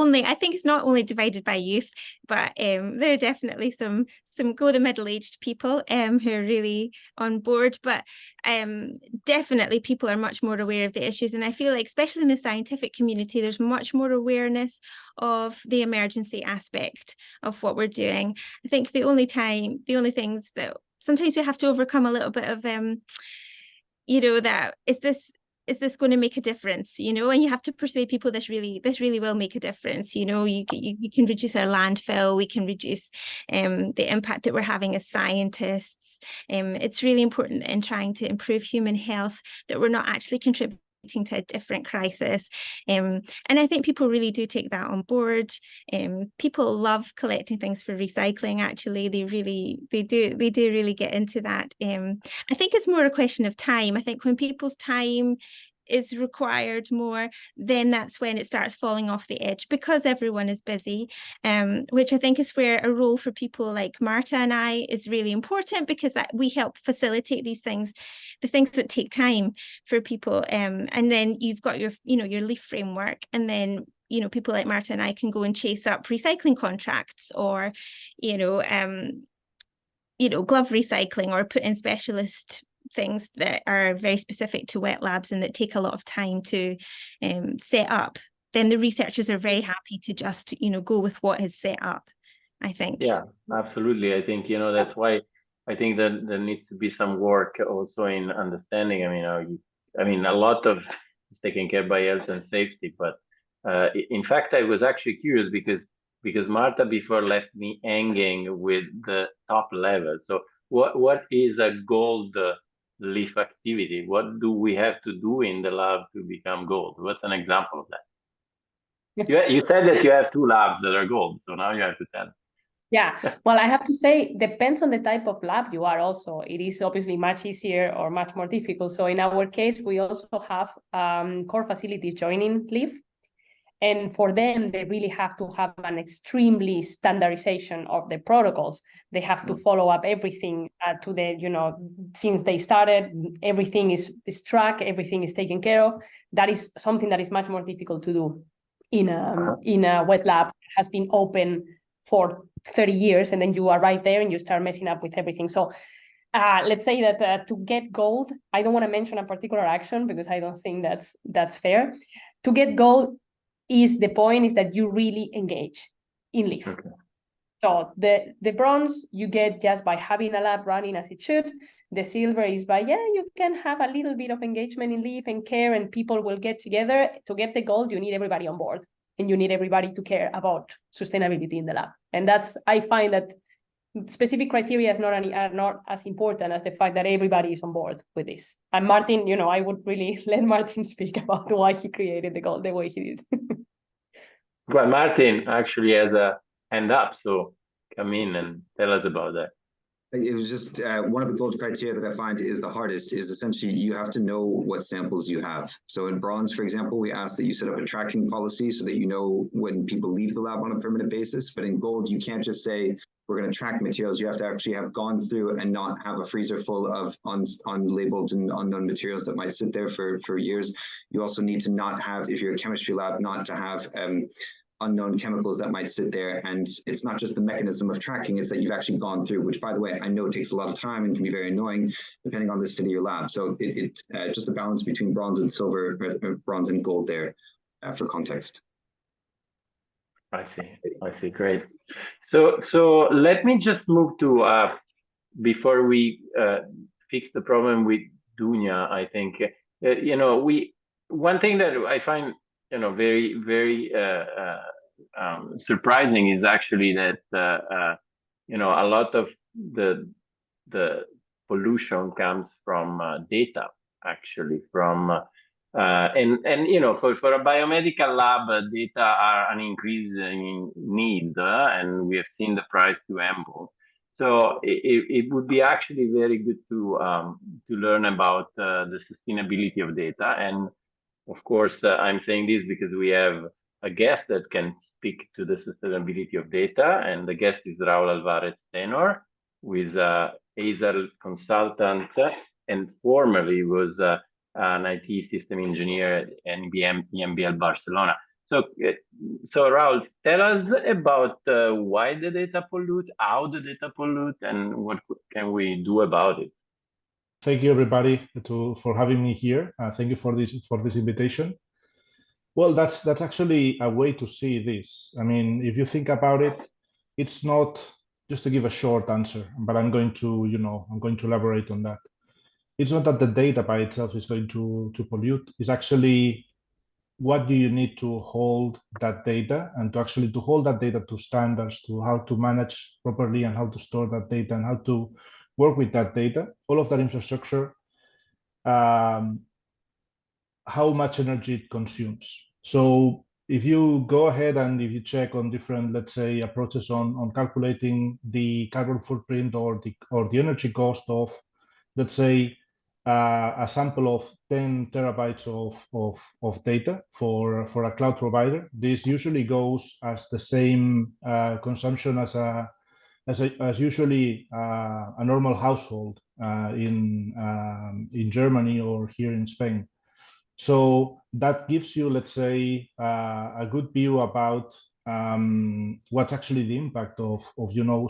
S5: only divided by youth, but there are definitely some go the middle-aged people who are really on board. But definitely people are much more aware of the issues. And I feel like, especially in the scientific community, there's much more awareness of the emergency aspect of what we're doing. I think the only things that sometimes we have to overcome a little bit of that is this going to make a difference, and you have to persuade people this really will make a difference. You can reduce our landfill, we can reduce the impact that we're having as scientists. It's really important in trying to improve human health that we're not actually contributing to a different crisis. And I think people really do take that on board. People love collecting things for recycling. Actually, they do really get into that. I think it's more a question of time. I think when people's time is required more, then that's when it starts falling off the edge, because everyone is busy, which I think is where a role for people like Marta and I is really important, because that we help facilitate these things, the things that take time for people. And then you've got your LEAF framework, and then people like Marta and I can go and chase up recycling contracts, or glove recycling, or put in specialist things that are very specific to wet labs and that take a lot of time to set up. Then the researchers are very happy to just go with what is set up, I think.
S3: Yeah, absolutely. I think that's why I think that there needs to be some work also in understanding. I mean a lot of is taken care by health and safety, but in fact I was actually curious because Marta before left me hanging with the top level. So what is a gold LEAF activity? What do we have to do in the lab to become gold? What's an example of that? You said that you have 2 labs that are gold, so now you have to tell.
S4: Yeah, well, I have to say, depends on the type of lab you are also. It is obviously much easier or much more difficult. So in our case, we also have core facilities joining LEAF. And for them, they really have to have an extremely standardization of the protocols. They have to follow up everything to the, since they started, everything is tracked, everything is taken care of. That is something that is much more difficult to do in a wet lab. It has been open for 30 years, and then you arrive there and you start messing up with everything. So let's say that to get gold, I don't want to mention a particular action because I don't think that's fair. To get gold, the point is that you really engage in LEAF. Okay. So the bronze you get just by having a lab running as it should. The silver is by, you can have a little bit of engagement in LEAF and care, and people will get together. To get the gold, you need everybody on board, and you need everybody to care about sustainability in the lab. And I find that specific criteria are not as important as the fact that everybody is on board with this. And Martin, I would really let Martin speak about why he created the gold the way he did.
S3: Well, Martin actually has a hand up, so come in and tell us about that.
S2: It was just one of the gold criteria that I find is the hardest is essentially you have to know what samples you have. So in bronze, for example, we ask that you set up a tracking policy so that you know when people leave the lab on a permanent basis. But in gold, you can't just say, we're going to track materials. You have to actually have gone through and not have a freezer full of unlabeled and unknown materials that might sit there for years. You also need to not have, if you're a chemistry lab, not to have unknown chemicals that might sit there. And it's not just the mechanism of tracking, it's that you've actually gone through, which by the way, I know takes a lot of time and can be very annoying depending on the state of your lab. So it's just a balance between bronze and silver, bronze and gold there for context.
S3: I see, great. So let me just move to, before we fix the problem with Dunya, I think, one thing that I find very, very surprising is actually that a lot of the pollution comes from data, actually from and for a biomedical lab, data are an increasing need, and we have seen the price to EMBL. So it would be actually very good to learn about the sustainability of data. And of course, I'm saying this because we have a guest that can speak to the sustainability of data, and the guest is Raul Alvarez Tenor, who is a ASAL consultant and formerly was an IT system engineer at EMBL Barcelona. So Raul, tell us about why the data pollute, how the data pollute, and what can we do about it.
S8: Thank you, everybody, for having me here. Thank you for this invitation. Well, that's actually a way to see this. I mean, if you think about it, it's not just to give a short answer, but I'm going to elaborate on that. It's not that the data by itself is going to pollute. It's actually what do you need to hold that data, and to hold that data to standards, to how to manage properly and how to store that data and how to work with that data, all of that infrastructure, how much energy it consumes. So if you go ahead and if you check on different, let's say, approaches on calculating the carbon footprint or the energy cost of, let's say, a sample of 10 terabytes of data for a cloud provider, this usually goes as the same consumption as usually a normal household in Germany or here in Spain. So that gives you, let's say, a good view about what's actually the impact of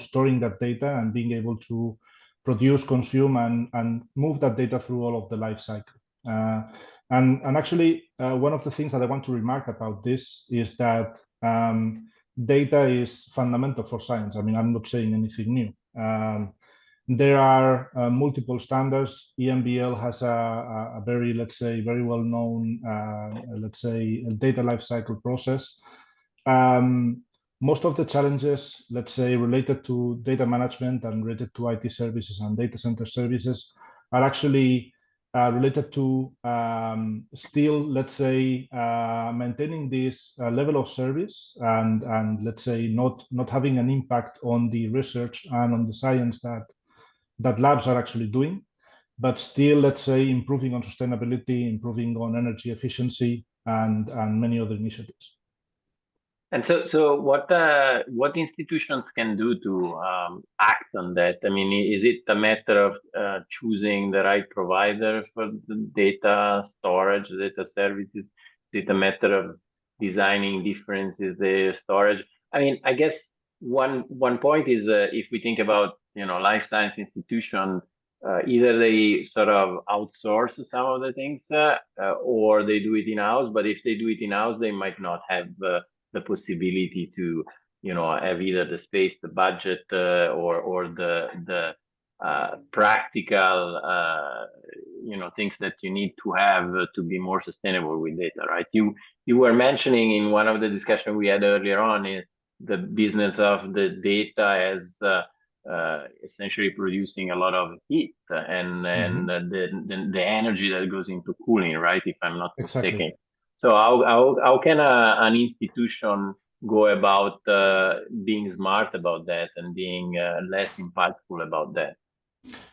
S8: storing that data and being able to produce, consume, and move that data through all of the life cycle. And actually, one of the things that I want to remark about this is that data is fundamental for science. I mean, I'm not saying anything new. There are multiple standards. EMBL has a very, let's say, very well-known, let's say, data lifecycle process. Most of the challenges, let's say, related to data management and related to IT services and data center services are actually related to still, let's say, maintaining this level of service and let's say not having an impact on the research and on the science that labs are actually doing, but still, let's say, improving on sustainability, improving on energy efficiency, and many other initiatives.
S3: And so what institutions can do to act on that? I mean, is it a matter of choosing the right provider for the data storage, data services? Is it a matter of designing differences the storage? I mean, I guess one point is if we think about life science institution, either they sort of outsource some of the things or they do it in-house. But if they do it in-house, they might not have the possibility to have either the space, the budget, or the practical things that you need to have to be more sustainable with data, right? You were mentioning in one of the discussions we had earlier on the business of the data as essentially producing a lot of heat and the energy that goes into cooling, right? If I'm not mistaken. So how can an institution go about being smart about that and being less impactful about that?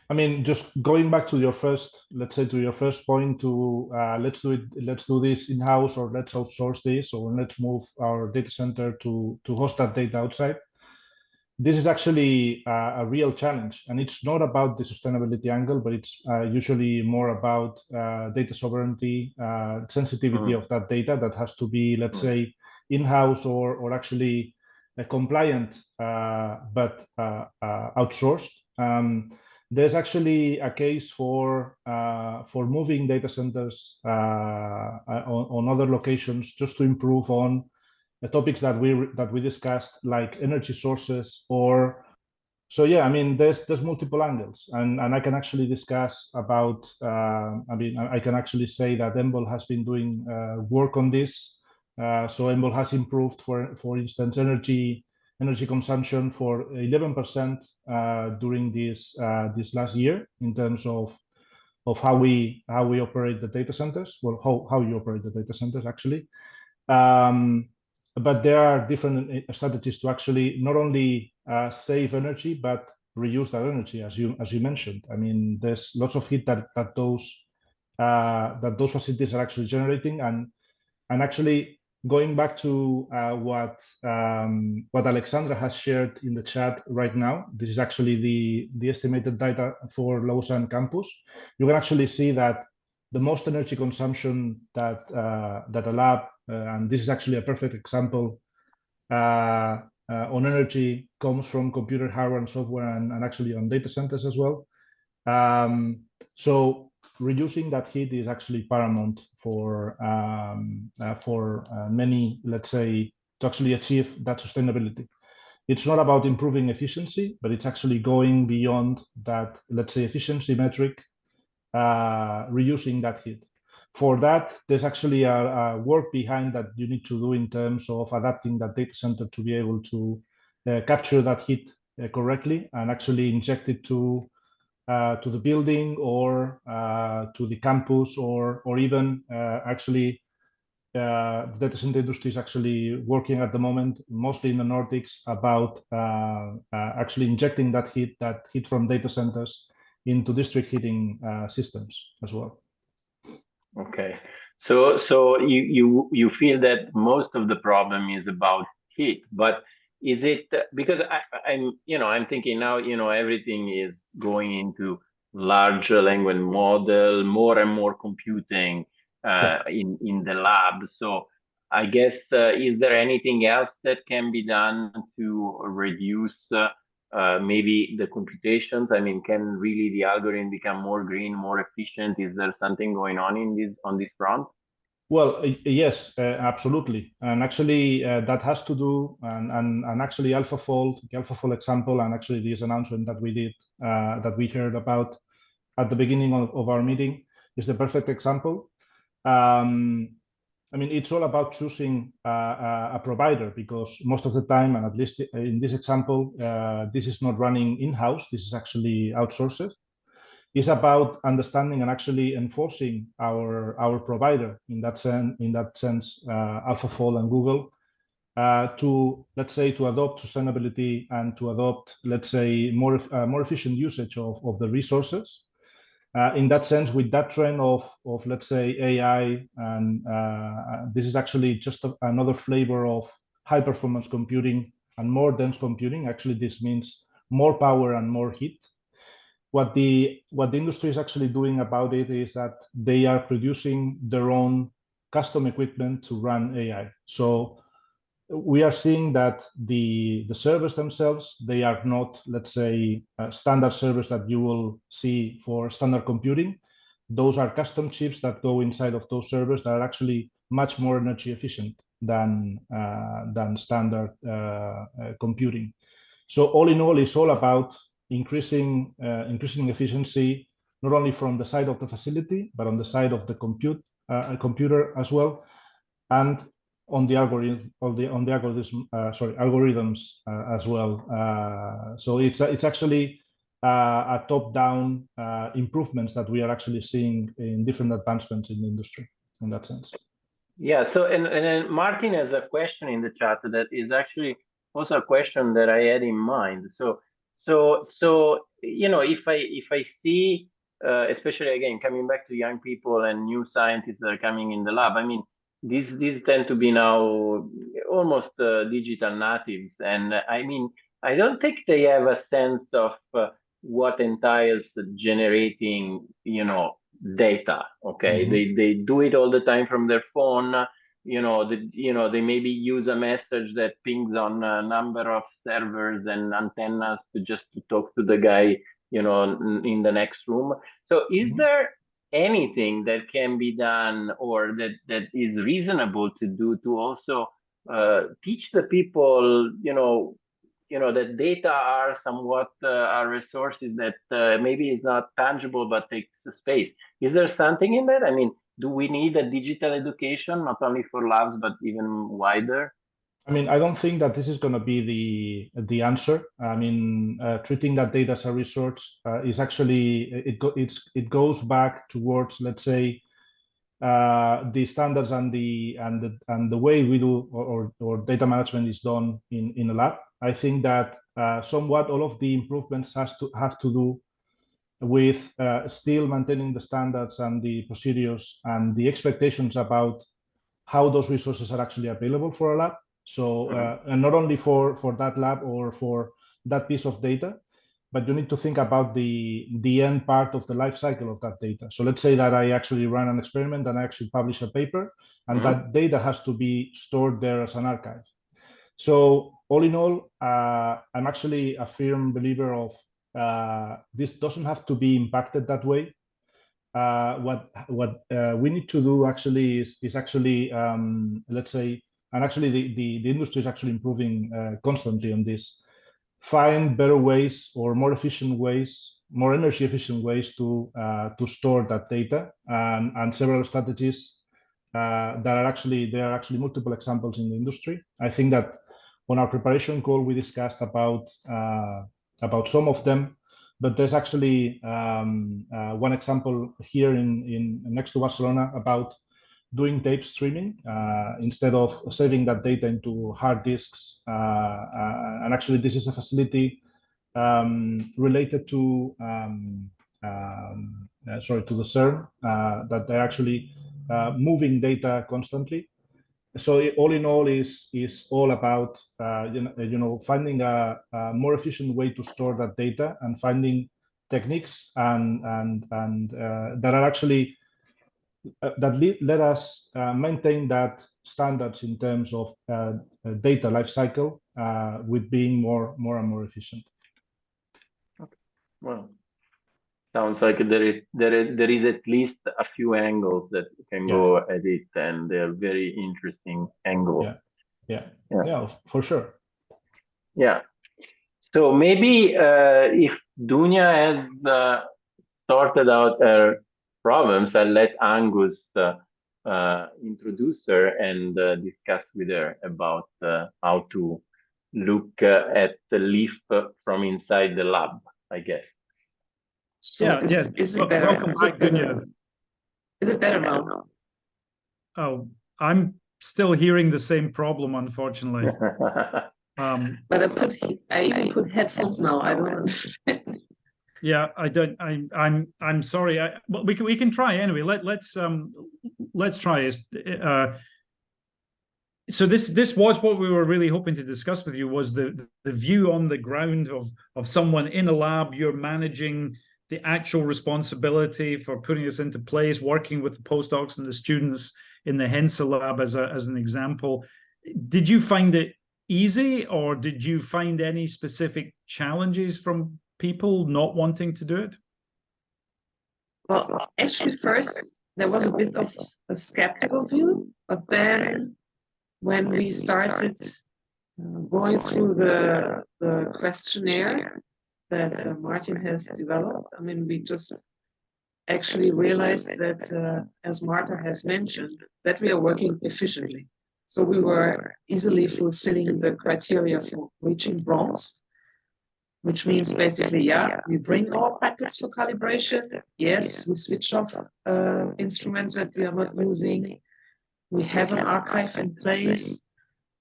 S8: I mean, just going back to your first, let's say, to your first point, to let's do this in-house, or let's outsource this, or let's move our data center to host that data outside. This is actually a real challenge, and it's not about the sustainability angle, but it's usually more about data sovereignty, sensitivity of that data that has to be, let's say, in-house or actually compliant, but outsourced. There's actually a case for moving data centers on other locations just to improve on the topics that we discussed, like energy sources, or so. Yeah, I mean, there's multiple angles, and I can actually discuss about. I mean, I can actually say that EMBL has been doing work on this. So EMBL has improved, for instance, energy consumption for 11% during this last year in terms of how we operate the data centers. Well, how you operate the data centers actually. But there are different strategies to actually not only save energy, but reuse that energy, as you mentioned. I mean, there's lots of heat that those facilities are actually generating, and actually going back to what Alexandra has shared in the chat right now. This is actually the estimated data for Lausanne campus. You can actually see that the most energy consumption that a lab, and this is actually a perfect example on energy, comes from computer hardware and software, and actually on data centers as well. So reducing that heat is actually paramount for many, let's say, to actually achieve that sustainability. It's not about improving efficiency, but it's actually going beyond that, let's say, efficiency metric, reducing that heat. For that, there's actually a work behind that you need to do in terms of adapting that data center to be able to capture that heat correctly and actually inject it to the building or to the campus, or even actually the data center industry is actually working at the moment, mostly in the Nordics, about actually injecting that heat from data centers into district heating systems as well.
S3: Okay, so you feel that most of the problem is about heat, but is it because I'm thinking now, everything is going into larger language model, more and more computing in the lab. So I guess is there anything else that can be done to reduce maybe the computations? I mean, can really the algorithm become more green, more efficient? Is there something going on on this front?
S8: Well, yes, absolutely, and actually that has to do, and actually AlphaFold, the AlphaFold example, and actually this announcement that we did, that we heard about at the beginning of our meeting, is the perfect example. I mean, it's all about choosing a provider, because most of the time, and at least in this example, this is not running in-house, this is actually outsourced. It's about understanding and actually enforcing our provider in that sense, AlphaFold and Google, to, let's say, to adopt sustainability and to adopt, let's say, more efficient usage of the resources. In that sense, with that trend of let's say AI, and this is actually just another flavor of high performance computing and more dense computing. Actually, this means more power and more heat. What the industry is actually doing about it is that they are producing their own custom equipment to run AI. So we are seeing that the servers themselves, they are not, let's say, standard servers that you will see for standard computing. Those are custom chips that go inside of those servers that are actually much more energy efficient than standard computing. So all in all, it's all about increasing efficiency, not only from the side of the facility, but on the side of the computer as well, and on the algorithms as well. So it's actually a top-down improvements that we are actually seeing in different advancements in the industry in that sense.
S3: Yeah. So and then Martin has a question in the chat that is actually also a question that I had in mind. So if I see, especially again coming back to young people and new scientists that are coming in the lab, I mean, these tend to be now almost digital natives, and I mean, I don't think they have a sense of what entails generating, data. Okay, they do it all the time from their phone. They maybe use a message that pings on a number of servers and antennas to talk to the guy, in the next room. So is there anything that can be done, or that is reasonable to do, to also teach the people, that data are somewhat are resources that maybe is not tangible but takes space? Is there something in that? I mean, do we need a digital education, not only for labs but even wider?
S8: I mean, I don't think that this is going to be the answer. I mean, treating that data as a resource is actually it goes back towards, let's say, the standards and the way we do or data management is done in a lab. I think that somewhat all of the improvements have to do with still maintaining the standards and the procedures and the expectations about how those resources are actually available for a lab. So, and not only for that lab or for that piece of data, but you need to think about the end part of the life cycle of that data. So let's say that I actually run an experiment and I actually publish a paper, and that data has to be stored there as an archive. So all in all, I'm actually a firm believer of this doesn't have to be impacted that way. What we need to do actually is actually, let's say, and actually the industry is actually improving constantly on this, find better ways or more efficient ways, more energy efficient ways to store that data, and several strategies that are actually, there are actually multiple examples in the industry. I think that on our preparation call, we discussed about some of them, but there's actually one example here in next to Barcelona about doing tape streaming instead of saving that data into hard disks. And actually, this is a facility related to to the CERN that they're actually moving data constantly. So all in all is all about finding a more efficient way to store that data and finding techniques and that are actually that let us maintain that standards in terms of data lifecycle with being more and more efficient.
S3: Well, sounds like there is at least a few angles that can go at it, and they're very interesting angles.
S8: Yeah, for sure.
S3: Yeah. So maybe if Dunya has sorted out her problems, I'll let Angus introduce her and discuss with her about how to look at the leaf from inside the lab, I guess.
S6: So is it better?
S1: Welcome back, Dunya.
S6: Is it better now?
S1: Oh, I'm still hearing the same problem, unfortunately.
S6: But I even put headphones now. I don't understand.
S1: Yeah, I don't. I'm sorry. Well, we can try anyway. Let's try it. So this was what we were really hoping to discuss with you, was the view on the ground of someone in a lab. You're managing the actual responsibility for putting this into place, working with the postdocs and the students in the Hensa lab as an example. Did you find it easy, or did you find any specific challenges from people not wanting to do it?
S6: Well, actually, first there was a bit of a skeptical view, but then when we started going through the questionnaire that Martin has developed, I mean, we just actually realized that, as Marta has mentioned, that we are working efficiently. So we were easily fulfilling the criteria for reaching bronze, which means basically, we bring our packets for calibration. Yes, we switch off instruments that we are not using. We have an archive in place,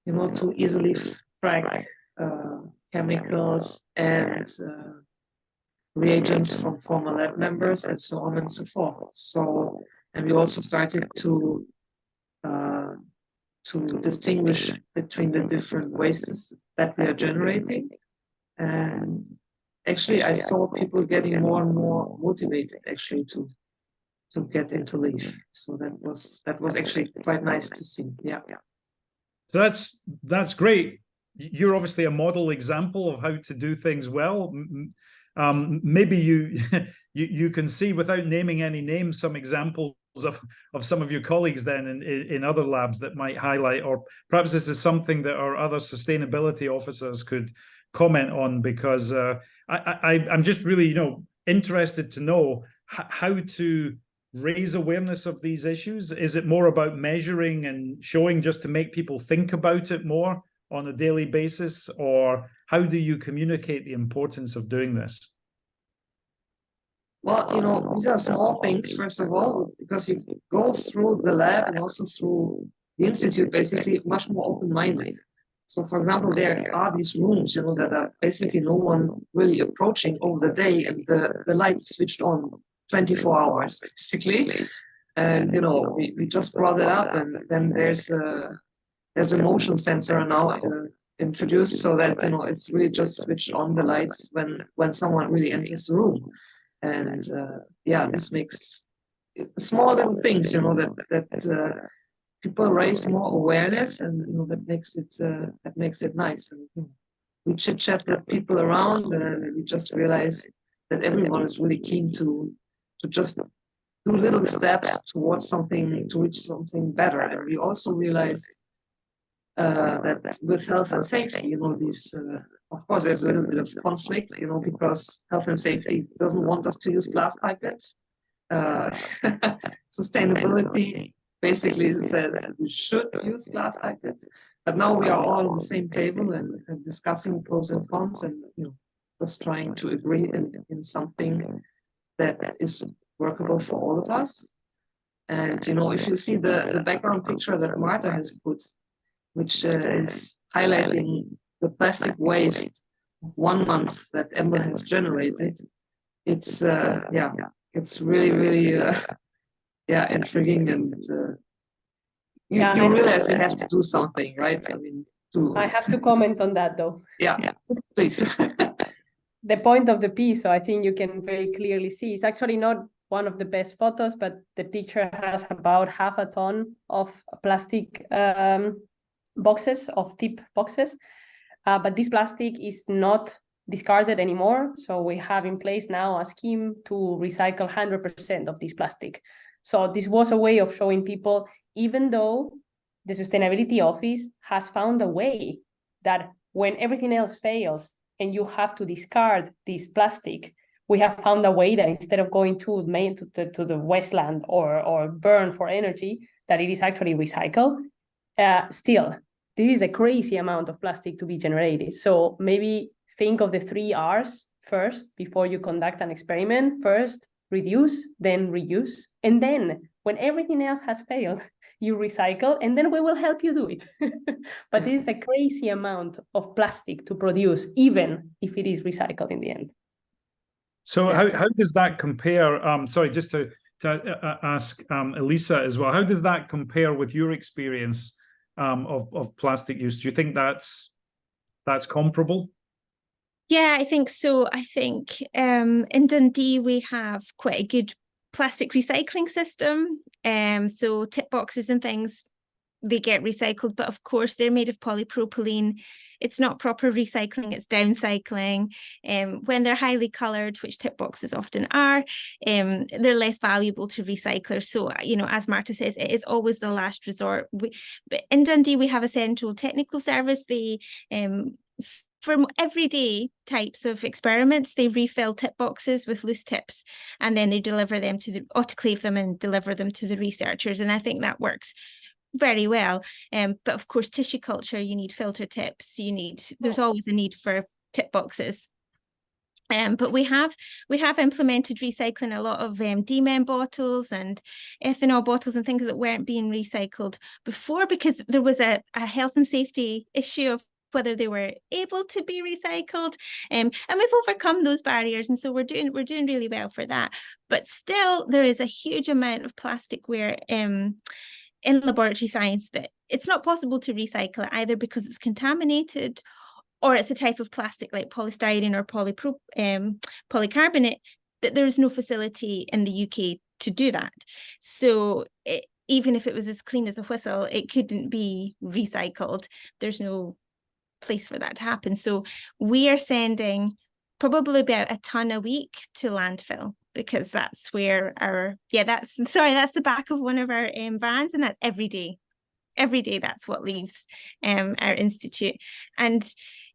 S6: to easily track chemicals and reagents from former lab members, and so on and so forth. So, and we also started to distinguish between the different wastes that we are generating. And actually, I saw people getting more and more motivated actually to get into LEAF. So that was actually quite nice to see. Yeah.
S1: So that's great. You're obviously a model example of how to do things well. Maybe you can see, without naming any names, some examples of some of your colleagues then in other labs that might highlight, or perhaps this is something that our other sustainability officers could comment on, because I'm just really interested to know how to raise awareness of these issues. Is it more about measuring and showing just to make people think about it more on a daily basis, or how do you communicate the importance of doing this?
S6: Well, these are small things, first of all, because you go through the lab and also through the institute basically much more open-minded. So, for example, there are these rooms, you know, that are basically no one really approaching over the day, and the light is switched on 24 hours, basically. And, you know, we just brought it up, and then there's a motion sensor now introduced, so that, you know, it's really just switched on the lights when someone really enters the room. And yeah, this makes small little things, you know, that people raise more awareness, and, you know, that makes it nice. And, you know, we chit chat with people around, and we just realize that everyone is really keen to just do little steps towards something, to reach something better. And we also realized that with health and safety, you know, these of course there's a little bit of conflict, you know, because health and safety doesn't want us to use glass pipettes. Sustainability basically says we should use glass pipettes, but now we are all at the same table and discussing pros and cons, and, you know, just trying to agree in something that is workable for all of us. And, you know, if you see the background picture that Marta has put, which is highlighting the plastic waste of 1 month that EMBL has generated, it's yeah, it's really intriguing, and you realize you have to do something, right? I mean,
S4: I have to comment on that, though.
S6: Yeah, please.
S4: The point of the piece, so I think you can very clearly see, it's actually not one of the best photos, but the picture has about 1/2 ton of plastic boxes, of tip boxes. But this plastic is not discarded anymore. So we have in place now a scheme to recycle 100% of this plastic. So this was a way of showing people, even though the sustainability office has found a way that when everything else fails and you have to discard this plastic, we have found a way that instead of going to the wasteland or burn for energy, that it is actually recycled. Still, this is a crazy amount of plastic to be generated. So maybe think of the 3 R's first before you conduct an experiment. First, reduce, then reuse. And then when everything else has failed, you recycle, and then we will help you do it. But this is a crazy amount of plastic to produce, even if it is recycled in the end.
S1: So how does that compare? Sorry, just to ask Elisa as well, how does that compare with your experience of plastic use? Do you think that's comparable?
S5: Yeah, I think so. I think in Dundee we have quite a good plastic recycling system. So tip boxes and things, they get recycled, but of course they're made of polypropylene. It's not proper recycling, it's downcycling. When they're highly coloured, which tip boxes often are, they're less valuable to recyclers. So, you know, as Marta says, it is always the last resort. But in Dundee, we have a central technical service. They, for everyday types of experiments, they refill tip boxes with loose tips, and then they deliver them to autoclave them and deliver them to the researchers. And I think that works very well. But of course, tissue culture, you need filter tips, there's always a need for tip boxes. But we have implemented recycling a lot of DMEM bottles and ethanol bottles and things that weren't being recycled before, because there was a health and safety issue of whether they were able to be recycled, and we've overcome those barriers, and so we're doing really well for that. But still, there is a huge amount of plasticware in laboratory science that it's not possible to recycle, either because it's contaminated, or it's a type of plastic like polystyrene or polycarbonate that there's no facility in the UK to do that. So even if it was as clean as a whistle, it couldn't be recycled. There's no place for that to happen. So we are sending probably about 1 ton a week to landfill, because that's where that's the back of one of our vans, and that's every day. Every day, that's what leaves our institute. And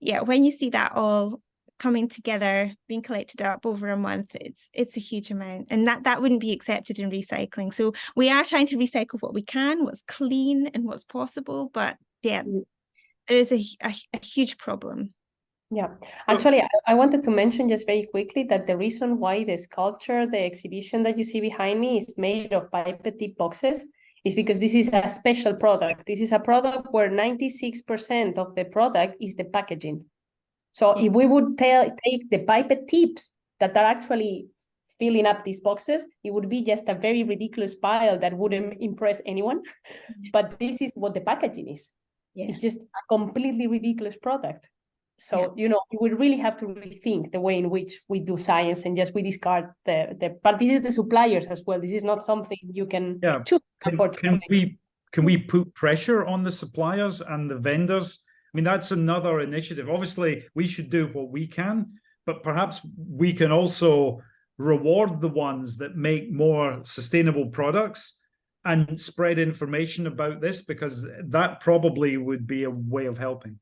S5: yeah, when you see that all coming together, being collected up over a month, it's a huge amount, and that wouldn't be accepted in recycling. So we are trying to recycle what we can, what's clean and what's possible, but yeah, there is a huge problem.
S4: Yeah, actually, I wanted to mention just very quickly that the reason why the sculpture, the exhibition that you see behind me, is made of pipette tip boxes is because this is a special product. This is a product where 96% of the product is the packaging. So if we would take the pipette tips that are actually filling up these boxes, it would be just a very ridiculous pile that wouldn't impress anyone. But this is what the packaging is. Yeah. It's just a completely ridiculous product. So, you know, we would really have to rethink the way in which we do science, and just we discard but this is the suppliers as well. This is not something you can choose.
S1: Can we put pressure on the suppliers and the vendors? I mean, that's another initiative. Obviously, we should do what we can, but perhaps we can also reward the ones that make more sustainable products and spread information about this, because that probably would be a way of helping.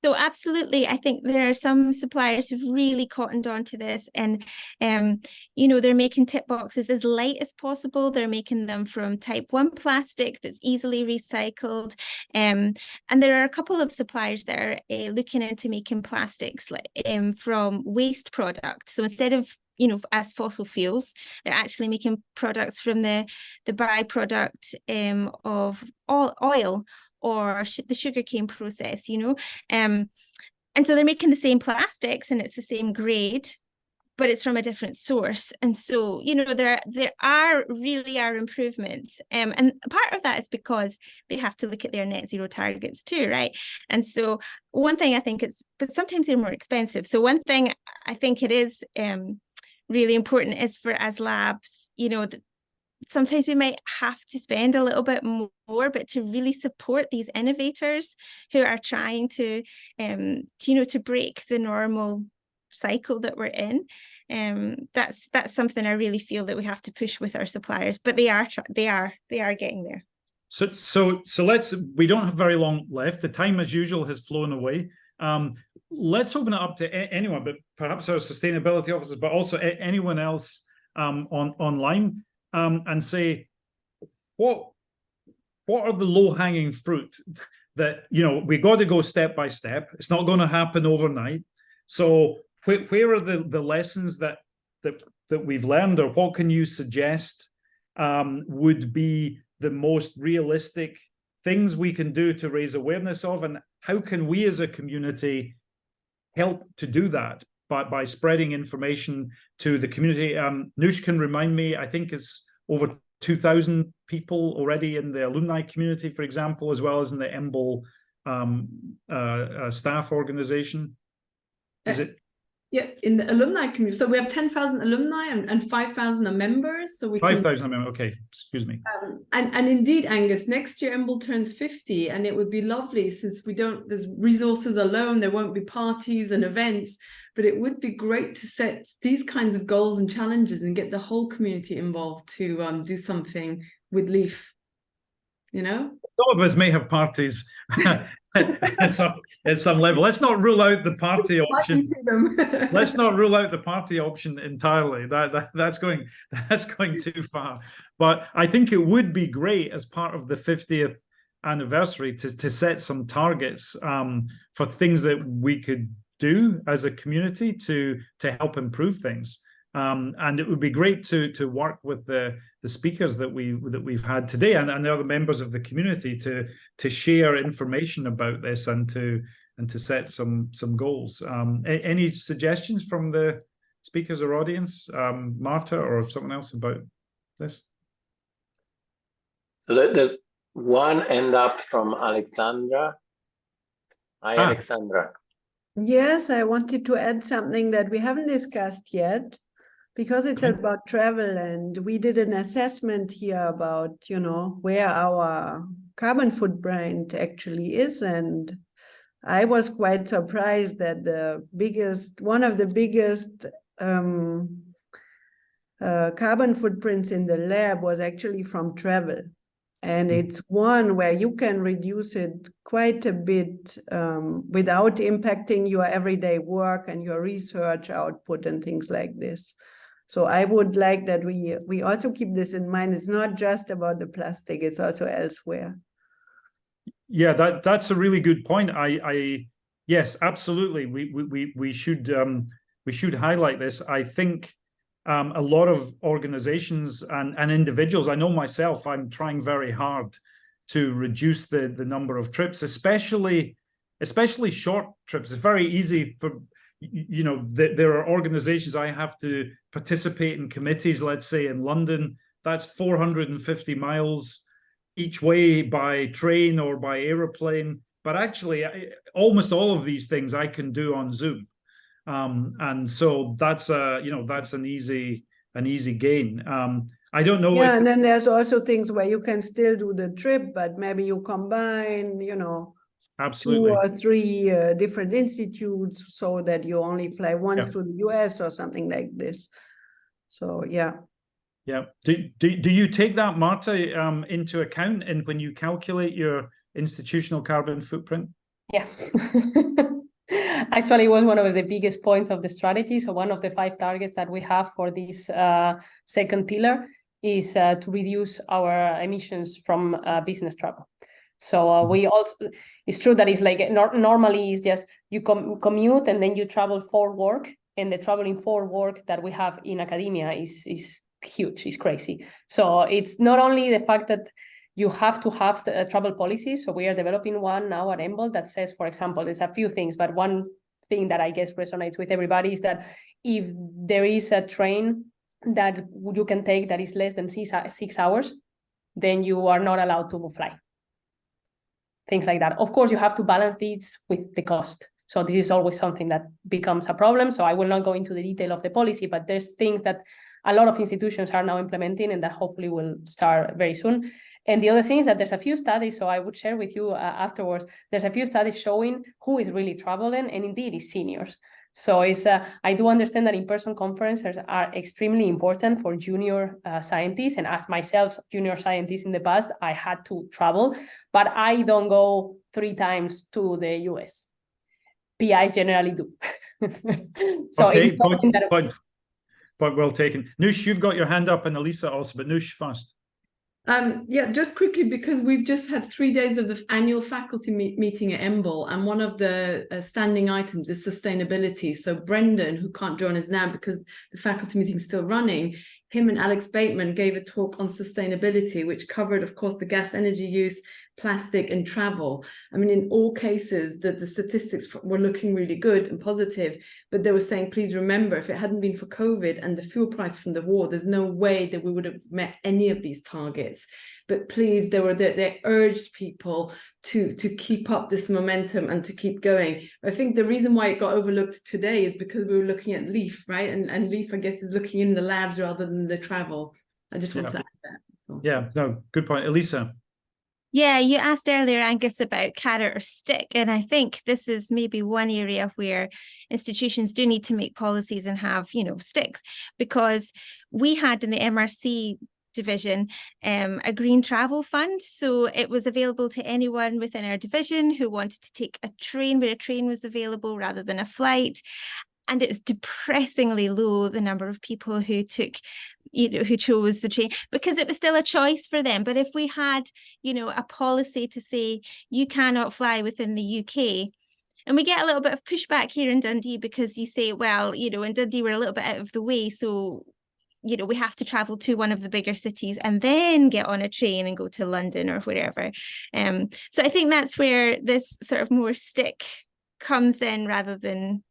S5: So absolutely, I think there are some suppliers who've really cottoned on to this, and you know, they're making tip boxes as light as possible. They're making them from type 1 plastic that's easily recycled, and there are a couple of suppliers that are looking into making plastics from waste products. So instead of, you know, as fossil fuels, they're actually making products from the byproduct of oil or the sugarcane process, you know. And so they're making the same plastics and it's the same grade, but it's from a different source. And so, you know, there really are improvements. And part of that is because they have to look at their net zero targets too, right? And so one thing I think but sometimes they're more expensive. So one thing I think it is really important is for, as labs, you know, sometimes we might have to spend a little bit more, but to really support these innovators who are trying to you know, to break the normal cycle that we're in. That's something I really feel that we have to push with our suppliers, but they are getting there.
S1: So we don't have very long left. The time, as usual, has flown away. Let's open it up to anyone, but perhaps our sustainability officers, but also anyone else online. And say, what are the low-hanging fruit that, you know, we got to go step by step. It's not going to happen overnight. So where are the lessons that we've learned, or what can you suggest would be the most realistic things we can do to raise awareness of, and how can we as a community help to do that? By spreading information to the community. Noosh can remind me, I think it's over 2,000 people already in the alumni community, for example, as well as in the EMBL staff organization. Is it?
S7: Yeah, in the alumni community. So we have 10,000 alumni and 5,000 are members. So we
S1: 5,000 members. Okay, excuse me.
S7: And indeed, Angus, next year EMBL turns 50, and it would be lovely, since there's resources alone, there won't be parties and events, but it would be great to set these kinds of goals and challenges and get the whole community involved to do something with LEAF. You know,
S1: some of us may have parties at some level. Let's not rule out the party option. Let's not rule out the party option entirely. That's going too far. But I think it would be great as part of the 50th anniversary to set some targets for things that we could do as a community to help improve things. And it would be great to work with the speakers that we've had today and the other members of the community to share information about this and to set some goals. Any suggestions from the speakers or audience, Marta or someone else, about this?
S3: So there's one end up from Alexandra. Hi, Alexandra.
S9: Yes, I wanted to add something that we haven't discussed yet, because it's about travel, and we did an assessment here about, you know, where our carbon footprint actually is. And I was quite surprised that one of the biggest carbon footprints in the lab was actually from travel. And it's one where you can reduce it quite a bit without impacting your everyday work and your research output and things like this. So I would like that we also keep this in mind. It's not just about the plastic, it's also elsewhere.
S1: Yeah, that's a really good point. Yes, absolutely. We should highlight this. I think a lot of organizations and individuals, I know myself, I'm trying very hard to reduce the number of trips, especially short trips. It's very easy for, you know, there are organizations I have to participate in committees, let's say in London, that's 450 miles each way by train or by aeroplane. But actually, almost all of these things I can do on Zoom. And so that's that's an easy gain. I don't know.
S9: Yeah, and then there's also things where you can still do the trip, but maybe you combine, you know,
S1: absolutely
S9: 2 or 3 different institutes so that you only fly once to the US or something like this. So yeah.
S1: Yeah. Do you take that, Marta, into account and when you calculate your institutional carbon footprint?
S4: Yeah. Actually, it was one of the biggest points of the strategy. So one of the 5 targets that we have for this second pillar is to reduce our emissions from business travel. So we also, it's true that it's like normally it's just you commute and then you travel for work, and the traveling for work that we have in academia is huge, is crazy. So it's not only the fact that you have to have the travel policies. So we are developing one now at EMBL that says, for example, there's a few things, but one thing that I guess resonates with everybody is that if there is a train that you can take that is less than 6 hours, then you are not allowed to fly. Things like that. Of course, you have to balance these with the cost. So this is always something that becomes a problem. So I will not go into the detail of the policy, but there's things that a lot of institutions are now implementing and that hopefully will start very soon. And the other thing is that there's a few studies, so I would share with you afterwards, there's a few studies showing who is really traveling, and indeed it's seniors. So it's I do understand that in-person conferences are extremely important for junior scientists, and as myself, junior scientist in the past, I had to travel, but I don't go 3 times to the US. PIs generally do. So
S1: okay,
S4: it's something that...
S1: Point well taken. Noosh, you've got your hand up, and Elisa also, but Noosh first.
S7: Yeah, just quickly, because we've just had 3 days of the annual faculty meeting at EMBL, and one of the standing items is sustainability. So Brendan, who can't join us now because the faculty meeting is still running, him and Alex Bateman gave a talk on sustainability, which covered, of course, the gas energy use, plastic and travel. I mean, in all cases, the statistics were looking really good and positive, but they were saying, please remember, if it hadn't been for COVID and the fuel price from the war, there's no way that we would have met any of these targets. But please, they urged people to keep up this momentum and to keep going. I think the reason why it got overlooked today is because we were looking at LEAF, right? And LEAF, I guess, is looking in the labs rather than the travel. I just want to add that. So.
S1: Yeah, no, good point. Elisa.
S5: Yeah, you asked earlier, Angus, about carrot or stick. And I think this is maybe one area where institutions do need to make policies and have, sticks, because we had in the MRC division a green travel fund. So it was available to anyone within our division who wanted to take a train where a train was available rather than a flight. And it was depressingly low, the number of people who took, who chose the train, because it was still a choice for them. But if we had, a policy to say you cannot fly within the UK, and we get a little bit of pushback here in Dundee because you say, well, in Dundee we're a little bit out of the way, so we have to travel to one of the bigger cities and then get on a train and go to London or wherever. So I think that's where this sort of more stick comes in rather than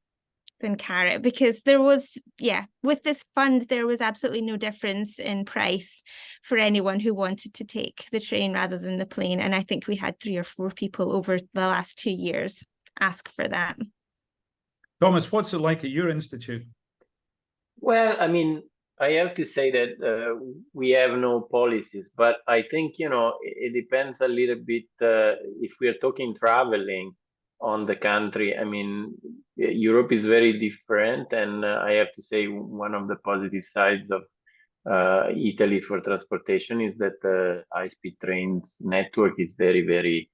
S5: carrot, because there was, with this fund, there was absolutely no difference in price for anyone who wanted to take the train rather than the plane. And I think we had 3 or 4 people over the last 2 years ask for that.
S1: Thomas, what's it like at your institute?
S3: Well, I mean, I have to say that we have no policies, but I think, it depends a little bit if we are talking traveling on the country. I mean, Europe is very different, and I have to say one of the positive sides of Italy for transportation is that the high-speed trains network is very, very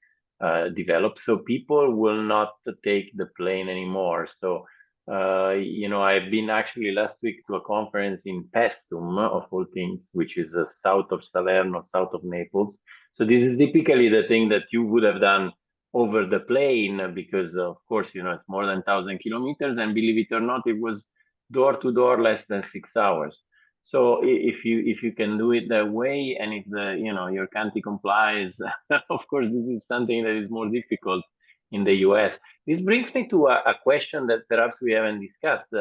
S3: developed. So people will not take the plane anymore. So I've been actually last week to a conference in Paestum, of all things, which is south of Salerno, south of Naples. So this is typically the thing that you would have done over the plane, because of course, it's more than 1,000 kilometers. And believe it or not, it was door to door less than 6 hours. So if you can do it that way, and if your country complies, of course this is something that is more difficult in the US. This brings me to a question that perhaps we haven't discussed.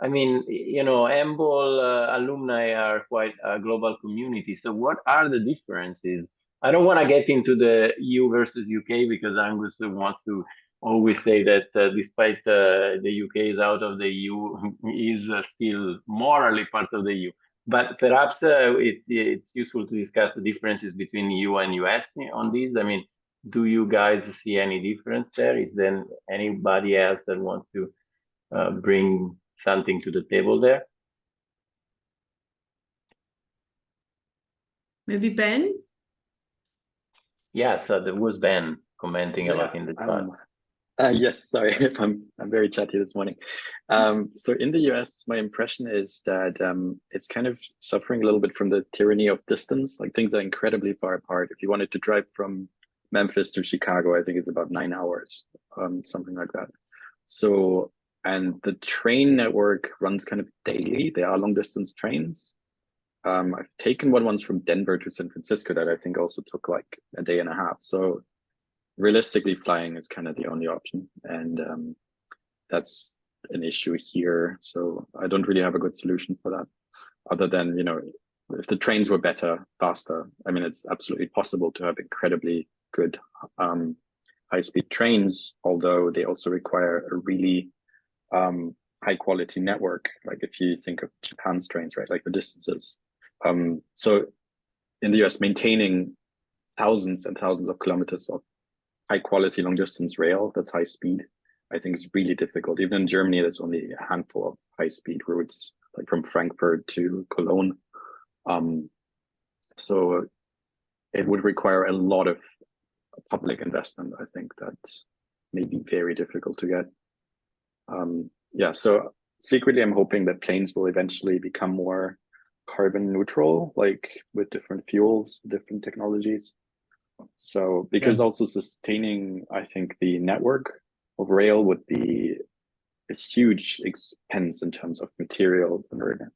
S3: I mean, EMBL alumni are quite a global community. So what are the differences? I don't want to get into the EU versus UK, because Angus wants to always say that despite the UK is out of the EU, is still morally part of the EU. But perhaps it's useful to discuss the differences between EU and US on this. I mean, do you guys see any difference there? Is there anybody else that wants to bring something to the table there?
S7: Maybe Ben?
S3: Yes, there was Ben commenting a lot in the chat.
S10: Yes, sorry if I'm very chatty this morning. So in the US, my impression is that it's kind of suffering a little bit from the tyranny of distance. Like, things are incredibly far apart. If you wanted to drive from Memphis to Chicago, I think it's about 9 hours, something like that. So, and the train network runs kind of daily. There are long distance trains. I've taken once from Denver to San Francisco that I think also took like a day and a half. So realistically, flying is kind of the only option, and that's an issue here. So I don't really have a good solution for that, other than, if the trains were better, faster. I mean, it's absolutely possible to have incredibly good high-speed trains, although they also require a really high-quality network. Like, if you think of Japan's trains, right, like the distances. So in the US, maintaining thousands and thousands of kilometers of high quality long distance rail that's high speed, I think is really difficult. Even in Germany, there's only a handful of high speed routes, like from Frankfurt to Cologne. So it would require a lot of public investment. I think that may be very difficult to get. Yeah, so secretly, I'm hoping that planes will eventually become more carbon neutral, like with different fuels, different technologies. So, because also sustaining, I think, the network of rail would be a huge expense in terms of materials and everything.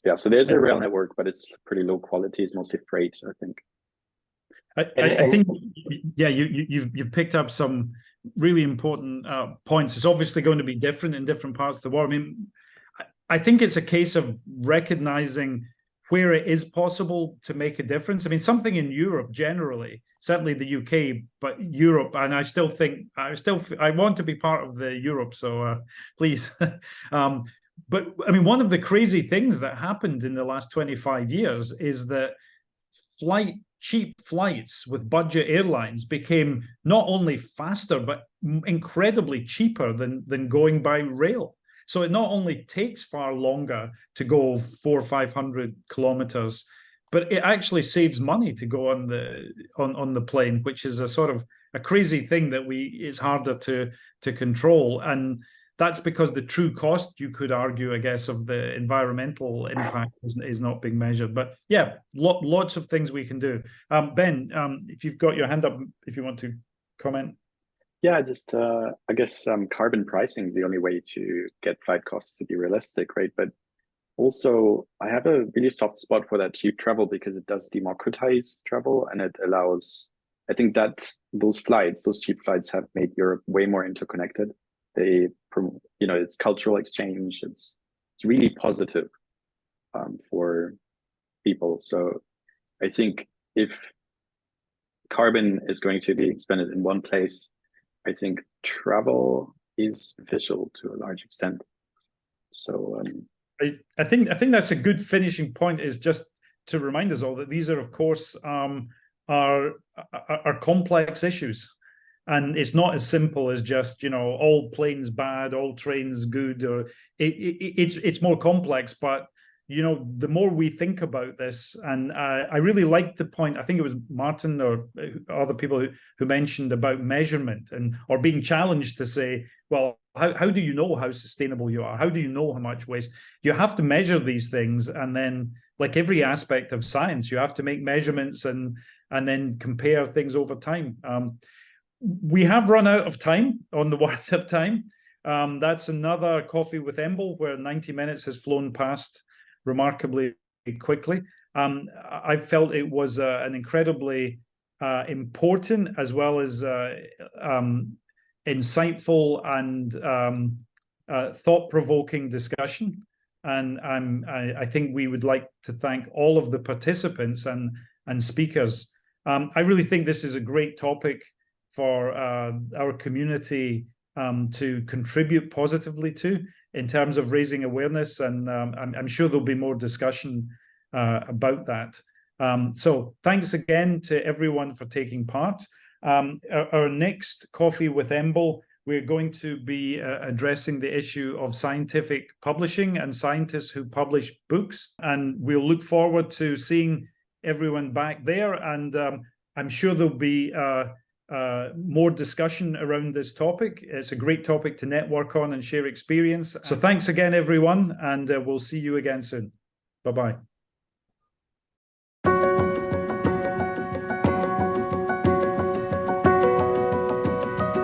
S10: Yeah, so there's a rail network, but it's pretty low quality. It's mostly freight, I think.
S1: I think, yeah, you've picked up some really important points. It's obviously going to be different in different parts of the world. I mean, I think it's a case of recognizing where it is possible to make a difference. I mean, something in Europe generally, certainly the UK, but Europe, and I still think, I want to be part of the Europe, so please. But I mean, one of the crazy things that happened in the last 25 years is that cheap flights with budget airlines became not only faster, but incredibly cheaper than going by rail. So it not only takes far longer to go 400 or 500 kilometers, but it actually saves money to go on the plane, which is a sort of a crazy thing that it's harder to control. And that's because the true cost, you could argue, I guess, of the environmental impact is not being measured. But yeah, lots of things we can do. Ben, if you've got your hand up, if you want to comment.
S10: Yeah, just I guess carbon pricing is the only way to get flight costs to be realistic, right? But also, I have a really soft spot for that cheap travel because it does democratize travel, and it allows, I think that those cheap flights have made Europe way more interconnected. They, it's cultural exchange. It's really positive for people. So I think if carbon is going to be expended in one place, I think travel is beneficial to a large extent. So
S1: I think that's a good finishing point, is just to remind us all that these are, of course, are complex issues, and it's not as simple as just all planes bad, all trains good, or it's more complex. But the more we think about this, and I really liked the point, I think it was Martin or other people who mentioned about measurement or being challenged to say, well, how do you know how sustainable you are? How do you know how much waste? You have to measure these things, and then, like every aspect of science, you have to make measurements and then compare things over time. We have run out of time on the Word of Time. That's another Coffee with EMBL, where 90 minutes has flown past remarkably quickly. I felt it was an incredibly important as well as insightful and thought-provoking discussion. And I think we would like to thank all of the participants and speakers. I really think this is a great topic for our community to contribute positively to, in terms of raising awareness, and I'm sure there'll be more discussion about that. So thanks again to everyone for taking part. Our next Coffee with EMBL, we're going to be addressing the issue of scientific publishing and scientists who publish books, and we'll look forward to seeing everyone back there, and I'm sure there'll be more discussion around this topic. It's a great topic to network on and share experience. So thanks again, everyone, and we'll see you again soon. Bye-bye.